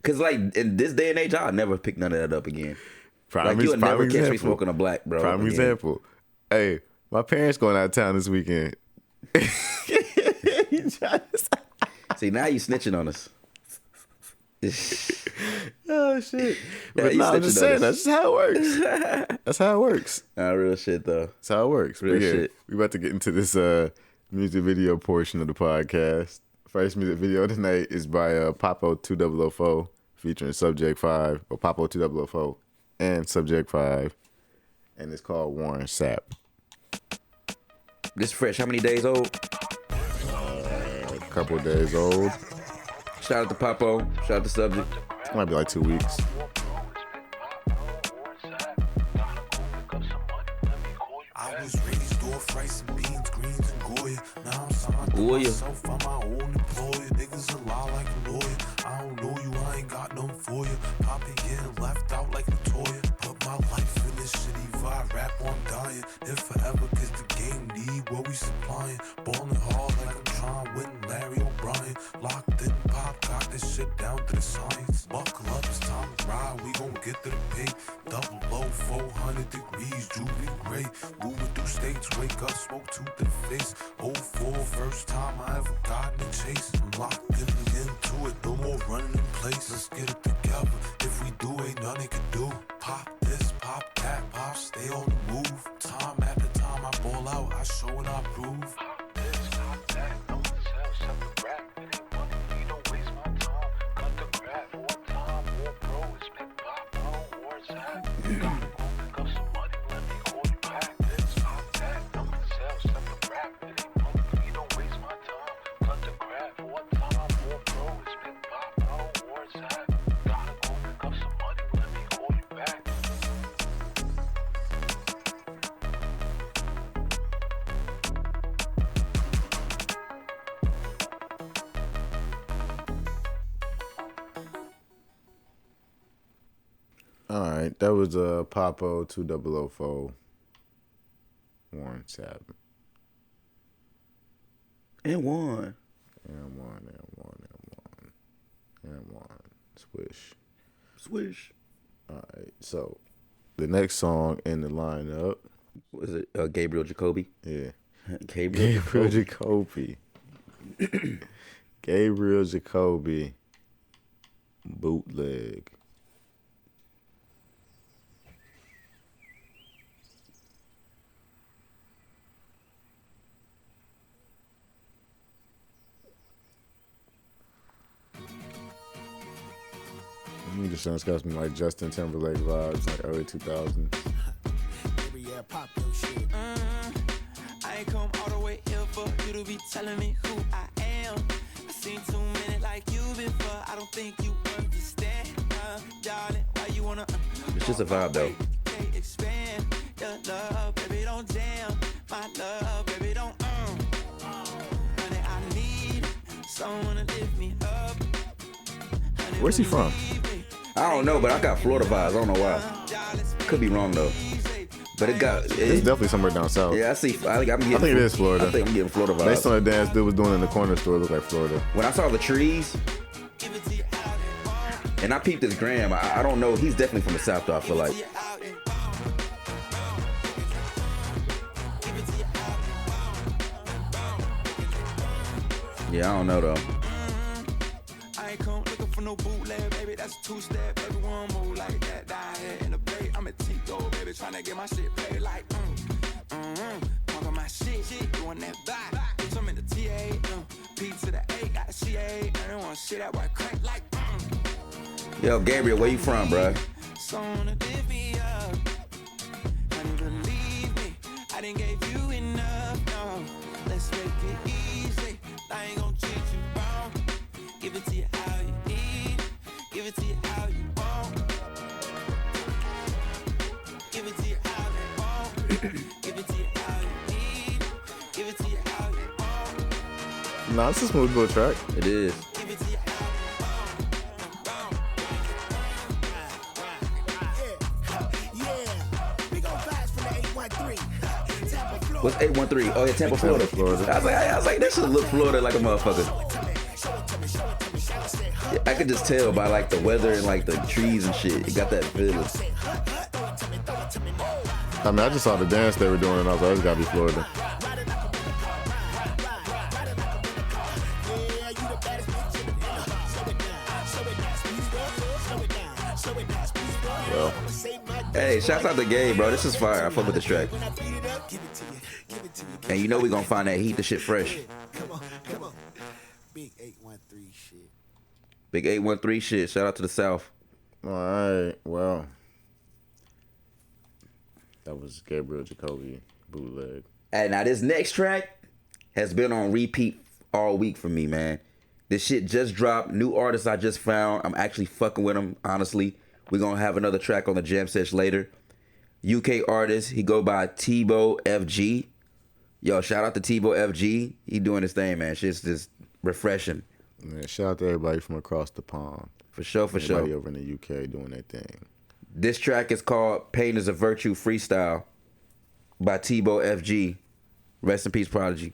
Speaker 2: Cause like in this day and age, I'll never pick none of that up again.
Speaker 1: You'll
Speaker 2: never catch me smoking a black, bro.
Speaker 1: Prime example. Hey, my parents going out of town this weekend.
Speaker 2: See, now you snitching on us.
Speaker 1: Oh shit! But no, I'm just saying that's just how it works. That's how it works.
Speaker 2: Nah, real shit though.
Speaker 1: That's how it works.
Speaker 2: Real shit.
Speaker 1: We about to get into this music video portion of the podcast. First music video tonight is by Papo 2004 featuring Subjxct 5 or Papo 2004 and Subjxct 5, and it's called Warren Sapp.
Speaker 2: This fresh. How many days old?
Speaker 1: A couple of days old.
Speaker 2: Shout out to Papo. Shout out to Subjxct.
Speaker 1: It might be like 2 weeks.
Speaker 11: I was raised off rice and beans, greens and Goya. Now I'm signed to myself, I'm my own employer. Niggas a lie like a lawyer. I don't know you, I ain't got nothing for you. Poppy getting left out like Latoya. Put my life in this shit, if I rap, I'm dying. If forever, cause the game need what we supplying. Ballin' hard like I'm trying to win Larry O'Brien. Locked in, pop, got this shit down to the science. Buckle up, it's time to ride, we gon' get to the pay. Double low, 400 degrees, Jubilee gray. Moving through states, wake up, smoke tooth to the face. 04, first time I ever got in a chase. I'm locked into it, no more running in place. Let's get it together, if we do, ain't nothing can do. Pop this, pop that, pop, stay on the move. Time after time, I ball out, I show and I prove. Pop this, pop that, no one sells, separate rap. It ain't money, we don't waste my time. Cut the crap, one time, war pro, it's been pop, no wars at. Pick up some money, let me call you back. This, pop that, no one sells, separate rap. It ain't money, we don't waste my time. Cut the crap, one time, war pro, it's been pop, no wars at. Gotta go pick up some money, let me call you back.
Speaker 1: All right, that was Papo 2004 Warren Sapp.
Speaker 2: And one. Swish.
Speaker 1: All right, so the next song in the lineup.
Speaker 2: Was it Gabriel Jacoby?
Speaker 1: Yeah.
Speaker 2: Gabriel
Speaker 1: Jacoby. Gabriel Jacoby. Bootleg. shit. It's got some like Justin Timberlake vibes, like early 2000s.
Speaker 11: Yeah, pop your shit. I ain't come all the way here for you to be telling me who I am. I seen too many like you before. I don't think you understand, darling. Why you wanna?
Speaker 2: It's just a vibe though.
Speaker 11: Expand your love, baby, don't jam. My love, baby, don't. Honey, I need someone to lift me up. Honey,
Speaker 1: Where's he from?
Speaker 2: I don't know, but I got Florida vibes. I don't know why. Could be wrong though. But it's
Speaker 1: definitely somewhere down south.
Speaker 2: Yeah, I see. I think
Speaker 1: it is Florida.
Speaker 2: I think I'm getting Florida vibes.
Speaker 1: Based on the dance dude was doing in the corner store, it looked like Florida.
Speaker 2: When I saw the trees, and I peeped his gram, I don't know. He's definitely from the south though, I feel like. Yeah, I don't know though.
Speaker 11: I ain't come looking for no bootleg, baby. That's a two-step, baby. One move like that. Die here in the bay. I'm a Tito, baby. Tryna get my shit played like, talking my shit, doing that back. I'm in the TA, P to the A, got the CA. I don't want shit that boy crank like,
Speaker 2: Yo, Gabriel, where you from, bruh?
Speaker 11: Someone to lift me up. Honey, believe me, I didn't give you enough, no. Let's make it easy. I ain't gon' treat you wrong. Give it to you how you need. Give it to you how you want. Give it to you how you want. Give it to you how you need. Give it to you how you want.
Speaker 1: Nah, it's a smooth little track.
Speaker 2: It is.
Speaker 11: Give it to you how
Speaker 2: What's 813? Oh yeah, Tampa, Florida. I was like, that should look Florida like a motherfucker. Yeah, I could just tell by like the weather and like the trees and shit. It got that feeling.
Speaker 1: I mean, I just saw the dance they were doing, and I was like, it's gotta be Florida. Well,
Speaker 2: hey, shouts out to Gabe, bro. This is fire. I fuck with this track. And you know we gonna find that heat, the shit fresh.
Speaker 11: Come on. Big 813 shit.
Speaker 2: Big 813 shit. Shout out to the South.
Speaker 1: all right, well, that was Gabriel, Jacoby, Bootleg.
Speaker 2: And now this next track has been on repeat all week for me, man. This shit just dropped. New artists I just found. I'm actually fucking with them, honestly. We're gonna have another track on the Jam Sesh later. UK artist, he go by TeeboFG. Yo, shout out to TeeboFG. He doing his thing, man. Shit's just refreshing.
Speaker 1: Man, shout out to everybody from across the pond.
Speaker 2: For sure.
Speaker 1: Everybody over in the UK doing their thing.
Speaker 2: This track is called Pain is a Virtue Freestyle by TeeboFG. Rest in peace, Prodigy.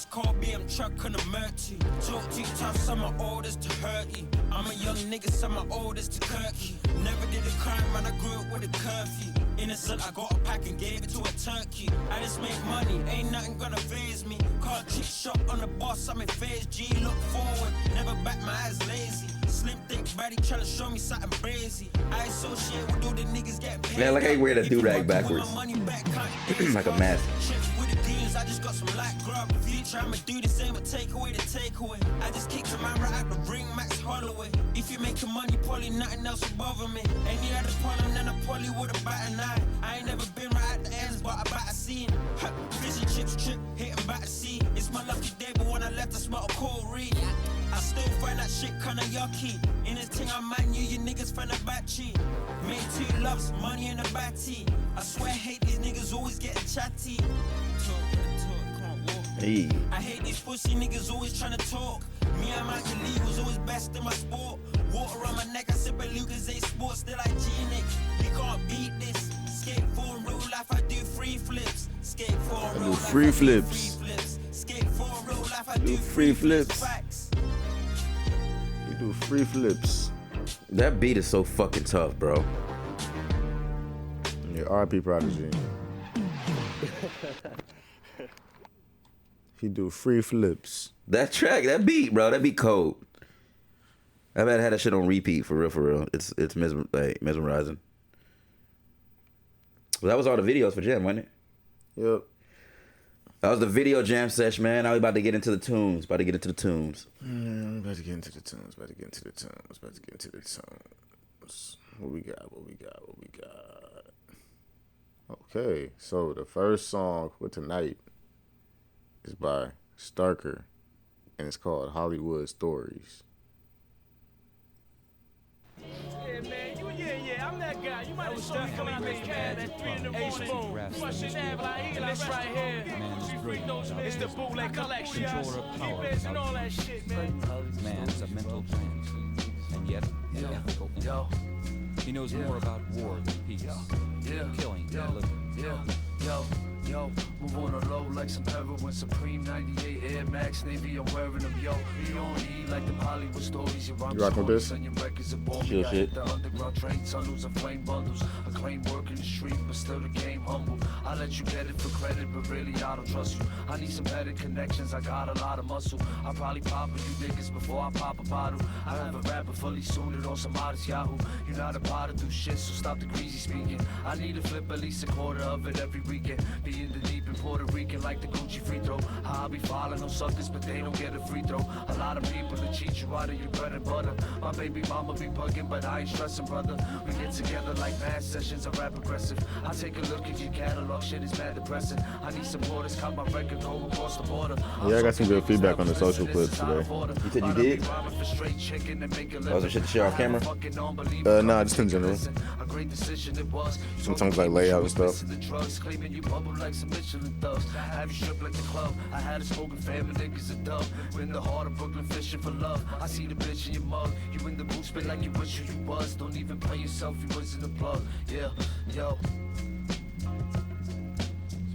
Speaker 11: Call BM truck on the Merty. Talk to you tough, some are oldest to hurt you. I'm a young nigga, some are oldest to Kirky. Never did a crime, man, I grew up with a curfew. Innocent, I got a pack and gave it to a turkey. I just make money, ain't nothing gonna faze me. Car trick shot on the boss, I'm in phase G. Look forward, never back my eyes lazy. Slim thick body tryna show me something crazy. I associate with all the niggas getting paid.
Speaker 2: Man, like I wear the do-rag backwards. Like a mask.
Speaker 11: I just got some light grub. Future, I'ma do the same, but take away the takeaway. I just kicked a man right out the ring, Max Holloway. If you making money, probably nothing else will bother me. Any other problem, then I probably would have bat an eye. I ain't never been right at the ends, but I bat a scene. Fish and chips trip, hitting back to sea. It's my lucky day, but when I left, I smelled a cold reed. I still find that shit kinda yucky. In this thing, I man you niggas find a battery. Made two loves, money in a batty. I swear I hate these niggas always getting chatty.
Speaker 2: Hey.
Speaker 11: I hate these pussy niggas always tryna talk. Me and my colleague was always best in my sport. Water on my neck, I sip a Lucas 8 Sports. Still like G-Nick, you can't beat this. Skate for in real life, I do free flips. Skate for in real life,
Speaker 1: free flips.
Speaker 11: Skate for in real life, I
Speaker 1: do free flips. You do free flips.
Speaker 2: That beat is so fucking tough, bro.
Speaker 1: Yeah, RP Prodigy. He do free flips.
Speaker 2: That track, that beat, bro, that beat cold. I've had that shit on repeat for real. It's mesmerizing. Well, that was all the videos for Jam, wasn't it?
Speaker 1: Yep.
Speaker 2: That was the video Jam Sesh, man. Now we about to get into the tunes.
Speaker 1: About to get into the tunes. What we got? Okay, so the first song for tonight is by Starker, and it's called Hollywood Stories.
Speaker 12: Yeah, man, I'm that guy. You might have saw me coming out this cab at 3 in the morning. Flushing Ave, like this right here. It's the Bootleg collection. Keep and all that shit, man.
Speaker 13: Man's a mental plant, and yet an ethical entity. He knows more about war than peace, killing than living.
Speaker 14: Yo, move on the low like some heroin, Supreme 98 Air Max, Navy, I'm wearing them, yo. You don't need like them Hollywood stories. You
Speaker 1: rockin' with this?
Speaker 2: Chill shit.
Speaker 14: The underground train tunnels and flame bundles. I claim work in the street, but still the game humble. I let you get it for credit, but really I don't trust you. I need some better connections, I got a lot of muscle. I probably pop with you niggas before I pop a bottle. I have a rapper fully suited on some modest Yahoo. You're not about to do shit, so stop the greasy speaking. I need to flip at least a quarter of it every weekend. Be in the deep in Puerto Rican like the Gucci free throw. I'll be following no suckers, but they don't get a free throw. A lot of people that cheat you out of your bread and butter. My baby mama be bugging, but I ain't stressing, brother. We get together like mad sessions, I rap aggressive. I take a look at your catalog, shit is mad depressing. I need supporters, cut my record, go across the border.
Speaker 1: Yeah, I got some good feedback on the social clips today.
Speaker 2: You said you did? That was some shit to share off camera?
Speaker 1: Nah, just in general. Sometimes like layout and stuff.
Speaker 14: Like some Michelin thugs. Have you stripped like the club. I had a smoking family, niggas a dub. We're in the heart of Brooklyn fishing for love. I see the bitch in your mug. You in the booth, spit like you wish who you was. Don't even play yourself, you was in the plug. Yeah, yo.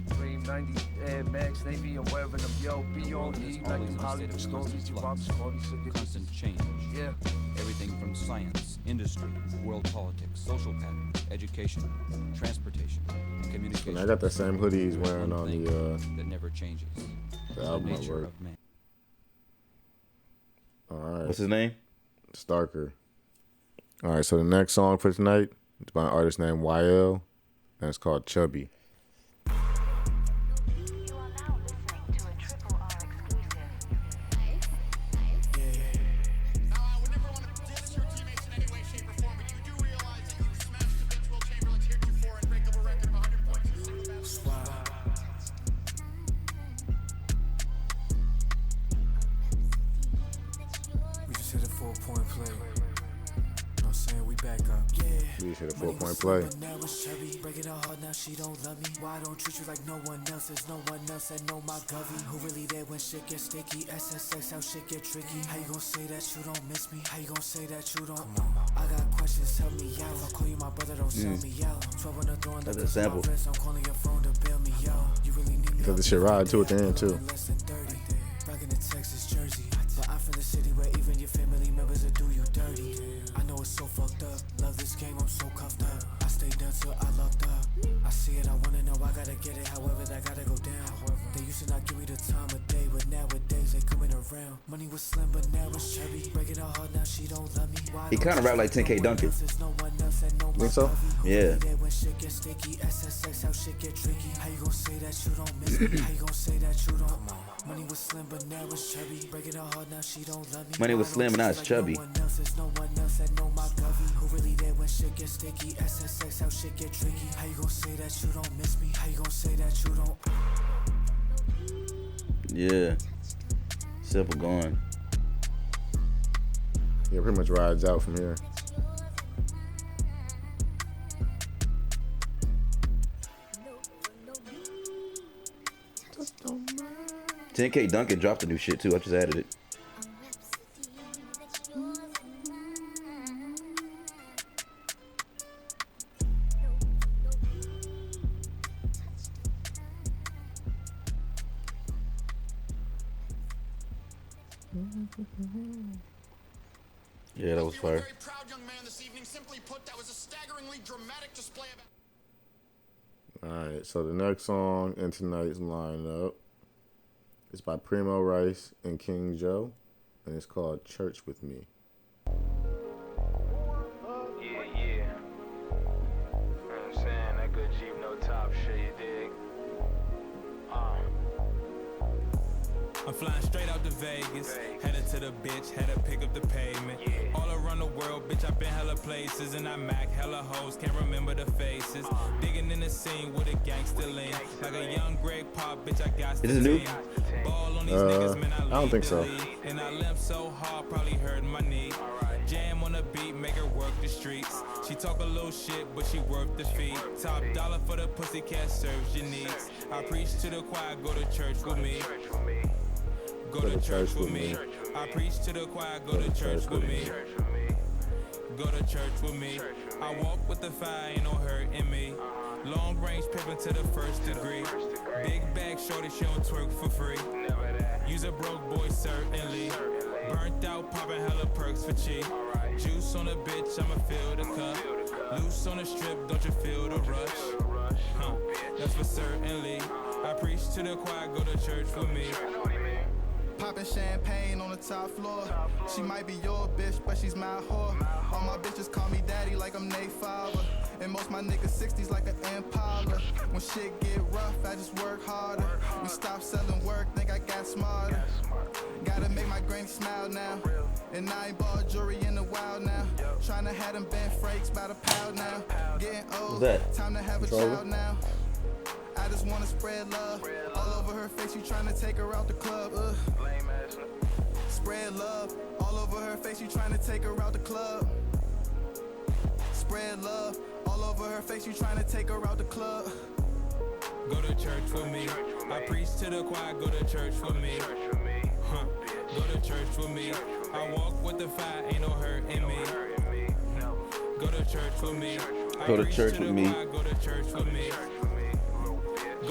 Speaker 14: Supreme 90 Air Max, Navy, I'm wearing them, yo. Be on E like them Hollywood stories. You rock
Speaker 13: Constant change.
Speaker 14: Yeah.
Speaker 13: Everything from science, industry, world politics, social patterns, education, transportation, and communication.
Speaker 1: And I got that same hoodie he's wearing on the
Speaker 13: that never changes.
Speaker 1: The album artwork. All right.
Speaker 2: What's his name?
Speaker 1: Starker. All right, so the next song for tonight is by an artist named YL, and it's called Chubby. We hit a 4-point play.
Speaker 15: Breaking her heart, now she don't love me. Why I don't treat you like no one else? There's no one else that know my govy. Who really there when shit gets sticky? SSX, how shit get tricky. How you gon' say that you don't miss me? How you gon' say that you don't? I got questions, help me out. If I call you my brother, don't sell me out. 12 on the door and
Speaker 2: that's a sample.
Speaker 15: I'm calling your phone to bail me out. You really need me.
Speaker 1: Because the shit ride too at the end too.
Speaker 15: Rockin' the Texas jersey. But I'm from the city where even your family members will do you dirty. I know it's so fucked up. Love this game, I'm so cuffed up. I stayed down till I locked up. I see it, I wanna know, I gotta get it. However, that gotta go down. They used to not give me the time of day, but nowadays they coming around. Money was slim, but now it's chubby. Breaking her heart, now she don't love me.
Speaker 2: He kind of rap like 10K Duncan.
Speaker 1: Think so?
Speaker 2: Yeah.
Speaker 15: When shit gets sticky, SSX, how shit get tricky. How you gon' say that you don't miss me? How you gon' say that you don't? Money was slim, but now it's chubby. Breaking her heart, now she don't love me.
Speaker 2: Money was slim, but now it's chubby.
Speaker 15: No one else that know my govy. Who really there when shit gets sticky? SSX, how shit get tricky. How you gon' say that you don't miss me? How you gon' say that you don't?
Speaker 2: Yeah. Simple going.
Speaker 1: Yeah, pretty much rides out from here.
Speaker 2: Don't 10K Duncan dropped the new shit too. I just added it. Yeah, that was fire.
Speaker 1: Alright, so the next song in tonight's lineup is by Premo Rice and King Joe, and it's called Church With Me.
Speaker 16: Yeah. You know what I'm saying? That good Jeep, no I'm flying straight out to Vegas, headed to the bitch, had to pick up the pavement. All around the world, bitch, I've been hella places, and I Mac hella hoes, can't remember the faces. Digging in the scene with a gangster lean, like a young Greg Pop, bitch, I got
Speaker 2: Is this new?
Speaker 16: Ball on these niggas, man,
Speaker 1: I don't think so.
Speaker 16: And I limp so hard, probably hurting my knee. Jam on the beat, make her work the streets. She talk a little shit, but she worth the fee. Top dollar for the pussycat, serves your needs. I preach to the choir, go to church with me. Go to church with me. I preach to the choir, go to church with me. Go to church with me. I walk with the fire, ain't no hurt in me. Long range pimpin' to the first degree. Big bag shorty, she don't twerk for free. Use a broke boy, certainly. Burnt out, poppin' hella perks for cheap. Juice on the bitch, I'ma fill the cup. Loose on the strip, don't you feel the rush? That's for certainly. I preach to the choir, go to church with me.
Speaker 17: Poppin' champagne on the top floor. She might be your bitch, but she's my whore. All my bitches call me daddy like I'm Nate Fowler. And most my niggas 60s like an Impala. When shit get rough, I just work harder. We stop selling work, think I got smarter. Gotta make my granny smile now. And I ain't bought jewelry in a while now. Tryna have them bent frakes by the pound now. Getting old, time to have a child now. I just wanna spread love all over her face. You tryna take her out the club. Spread love all over her face. You tryna take her out the club. Spread love all over her face. You tryna take her out the club.
Speaker 16: Go to church with me. I preach to the choir. Go to church with me. Go to church with me. I walk with the fire. Ain't no hurt in me. Go to church with me.
Speaker 2: Go to church with me.
Speaker 16: Go to church with me.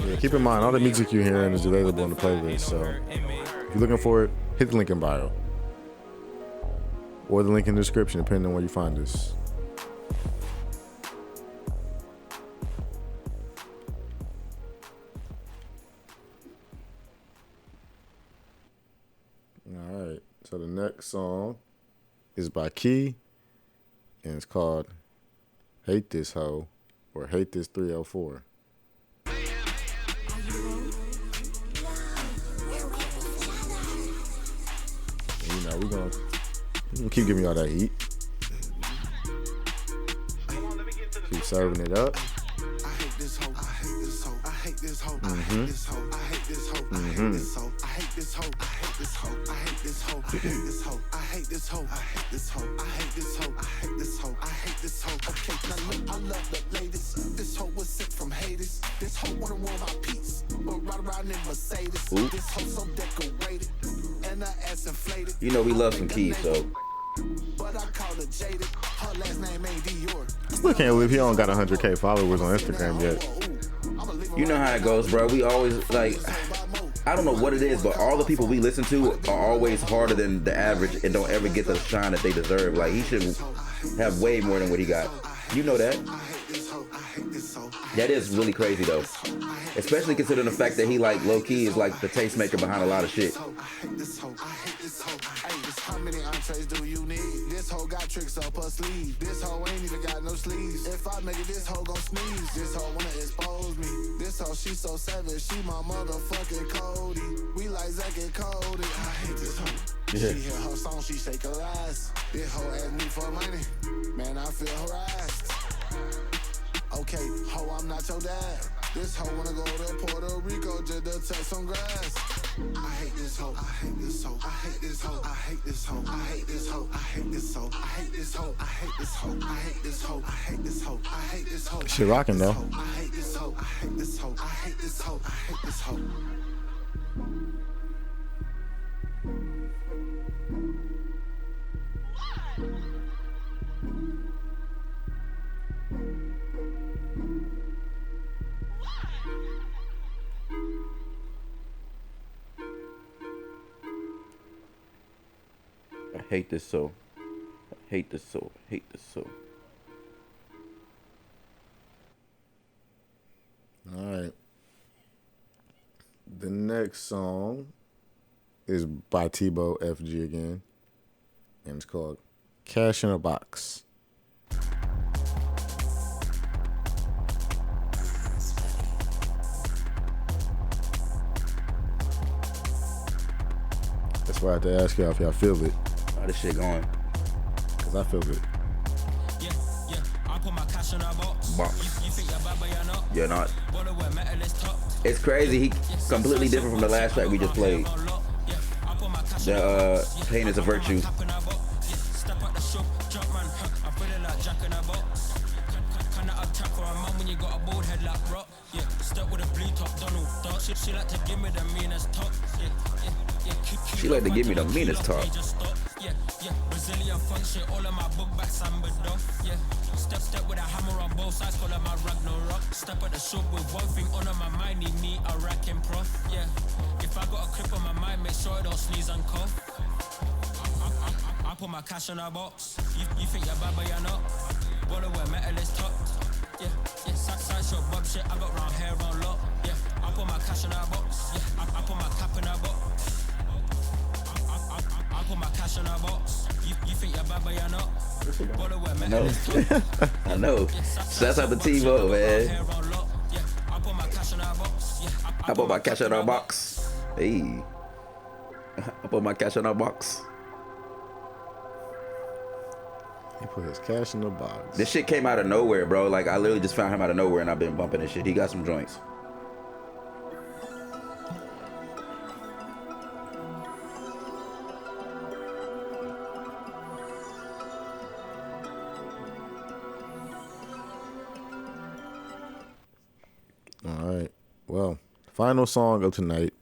Speaker 1: Yeah, keep in mind, all the music you're hearing is available on the playlist, so if you're looking for it, hit the link in bio. Or the link in the description, depending on where you find this. Alright, so the next song is by Key, and it's called Hate This Hoe, or Hate This 304. You know, we're gonna keep giving y'all that heat. Keep serving it up.
Speaker 11: I hate this hoe, I hate this hoe, I hate this hoe, I hate this hoe, I hate this hoe, I hate this hoe, I hate this hoe, I hate this hoe, I hate this hoe, I hate this hoe, I hate this hoe, I hate this hoe, I hate this hoe, I hate this hoe, I hate this hoe. Okay, now look, I love the latest. This hoe was sent from haters. This hoe wanna roll my piece, but ride around in Mercedes. This hoe so decorated, and her ass inflated.
Speaker 2: You know we love some Keys, so.
Speaker 11: But I call her jaded. Her last name ain't Dior.
Speaker 1: Still can't believe he don't got 100K followers on Instagram yet.
Speaker 2: You know how it goes, bro. We always, like, I don't know what it is, but all the people we listen to are always harder than the average and don't ever get the shine that they deserve. Like, he should have way more than what he got. You know that. That is really crazy, though. Especially considering the fact that he, like, low-key is, like, the tastemaker behind a lot of shit.
Speaker 11: How many entrees do you need? This hoe got tricks up her sleeve. This hoe ain't even got no sleeves. If I make it, this hoe gon' sneeze. This hoe wanna expose me. This hoe, she so savage. She my motherfucking Cody. We like Zack and Cody. I hate this hoe.
Speaker 2: Yeah.
Speaker 11: She hear her song, she shake her ass. This hoe ask me for money. Man, I feel harassed. Okay, hoe, I'm not your dad. This hoe wanna go to Puerto Rico just to touch some grass. I hate this hoe, I hate this hoe, I hate this hoe, I hate this hoe, I hate this hoe, I hate this hoe, I hate this hoe, I hate this hoe, I hate this hoe, I hate this hoe, I hate this hoe.
Speaker 1: Shit rocking though.
Speaker 11: I hate this hoe, I hate this hoe, I hate this hoe, I hate this hoe.
Speaker 2: I hate this so. I hate this so. I hate this so.
Speaker 1: Alright. The next song is by TeeboFG again. And it's called Cash in a Box. That's why I had to ask y'all if y'all feel it.
Speaker 2: How this shit going?
Speaker 1: Cause I feel it.
Speaker 2: Box. You're not. It's crazy. He completely different from the last track we just played. The pain is a virtue. She like to give me the meanest talk. Brazilian funk shit, all of my book back samba though. Yeah, step with a hammer on both sides, call it my Ragnarok. Step at the shop with one thing on my mind, need me a racking prof. Yeah, if I got a clip on my mind, make sure I don't sneeze and cough. I put my cash in a box. You think you're bad, but you're not. Wanna wear metal is top. Yeah, side shot bub shit, I got round hair on lock. Yeah, I put my cash in a box. Yeah, I put my cap in a box. I put my cash in a box. You think you're bad, but you're not. I know. I know. Shouts out to Tebow, man. I put my cash in our box. Hey. I put my cash in our box.
Speaker 1: He put his cash in the box.
Speaker 2: This shit came out of nowhere, bro. Like, I literally just found him out of nowhere and I've been bumping this shit. He got some joints.
Speaker 1: All right. Well, final song of tonight.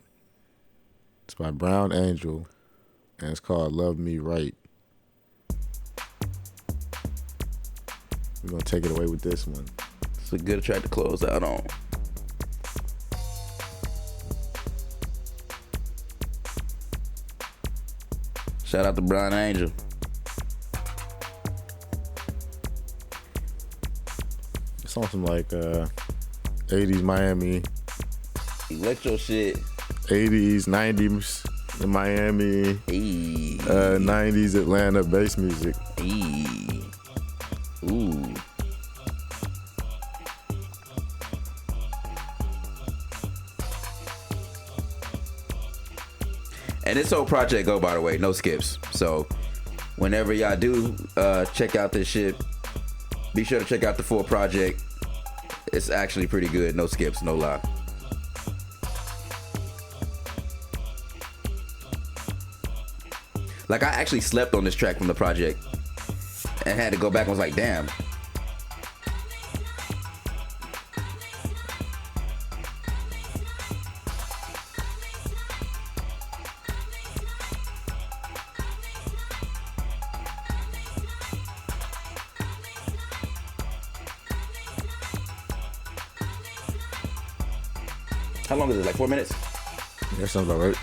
Speaker 1: It's by Brown Angel, and it's called Love Me Right. We're going to take it away with this one.
Speaker 2: It's a good track to close out on. Shout out to Brown Angel.
Speaker 1: It's on some like 80s Miami.
Speaker 2: Electro shit.
Speaker 1: 80s, 90s in Miami. 90s Atlanta bass music.
Speaker 2: Ooh. And this whole project go, by the way, no skips. So whenever y'all do check out this shit, be sure to check out the full project. It's actually pretty good. No skips, no lie. Like, I actually slept on this track from the project and had to go back and was like, damn. How long is it? Like 4 minutes?
Speaker 1: Yeah, that sounds about right.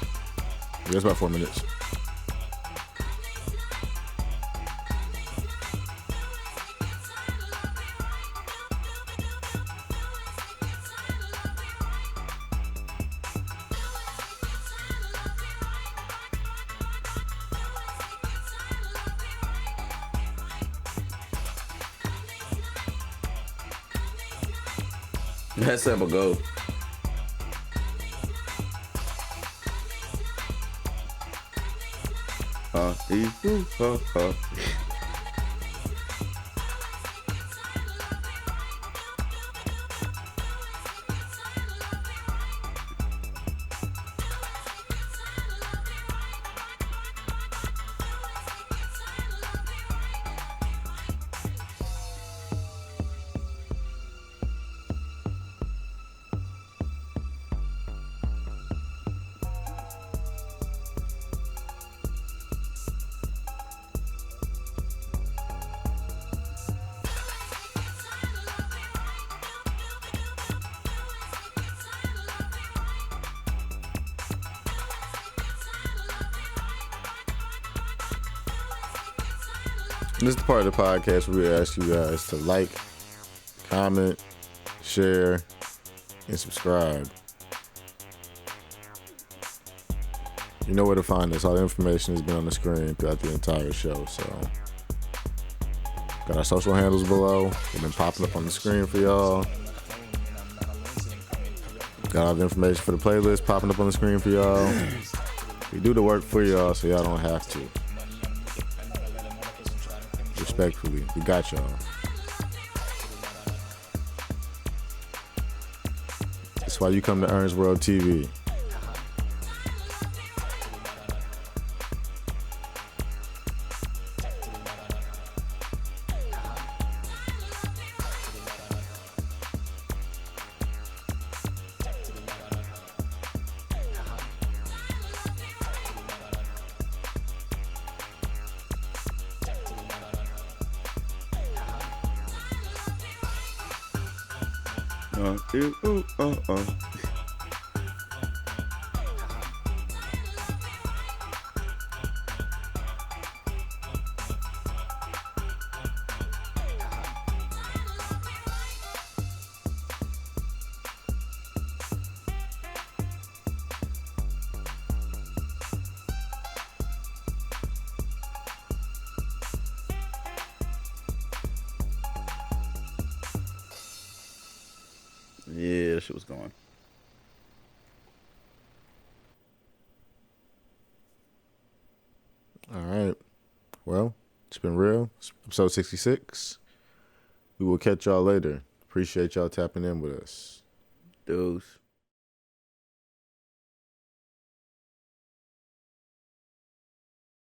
Speaker 1: Yeah, it's about 4 minutes.
Speaker 2: That sample go.
Speaker 1: This is the part of the podcast where we ask you guys to like, comment, share, and subscribe. You know where to find us. All the information has been on the screen throughout the entire show. So, got our social handles below. They've been popping up on the screen for y'all. Got all the information for the playlist popping up on the screen for y'all. We do the work for y'all so y'all don't have to. Respectfully, we got y'all. That's why you come to Ern's World TV.
Speaker 2: Yeah, that shit was going.
Speaker 1: All right. Well, it's been real. It's episode 66. We will catch y'all later. Appreciate y'all tapping in with us.
Speaker 2: Deuce.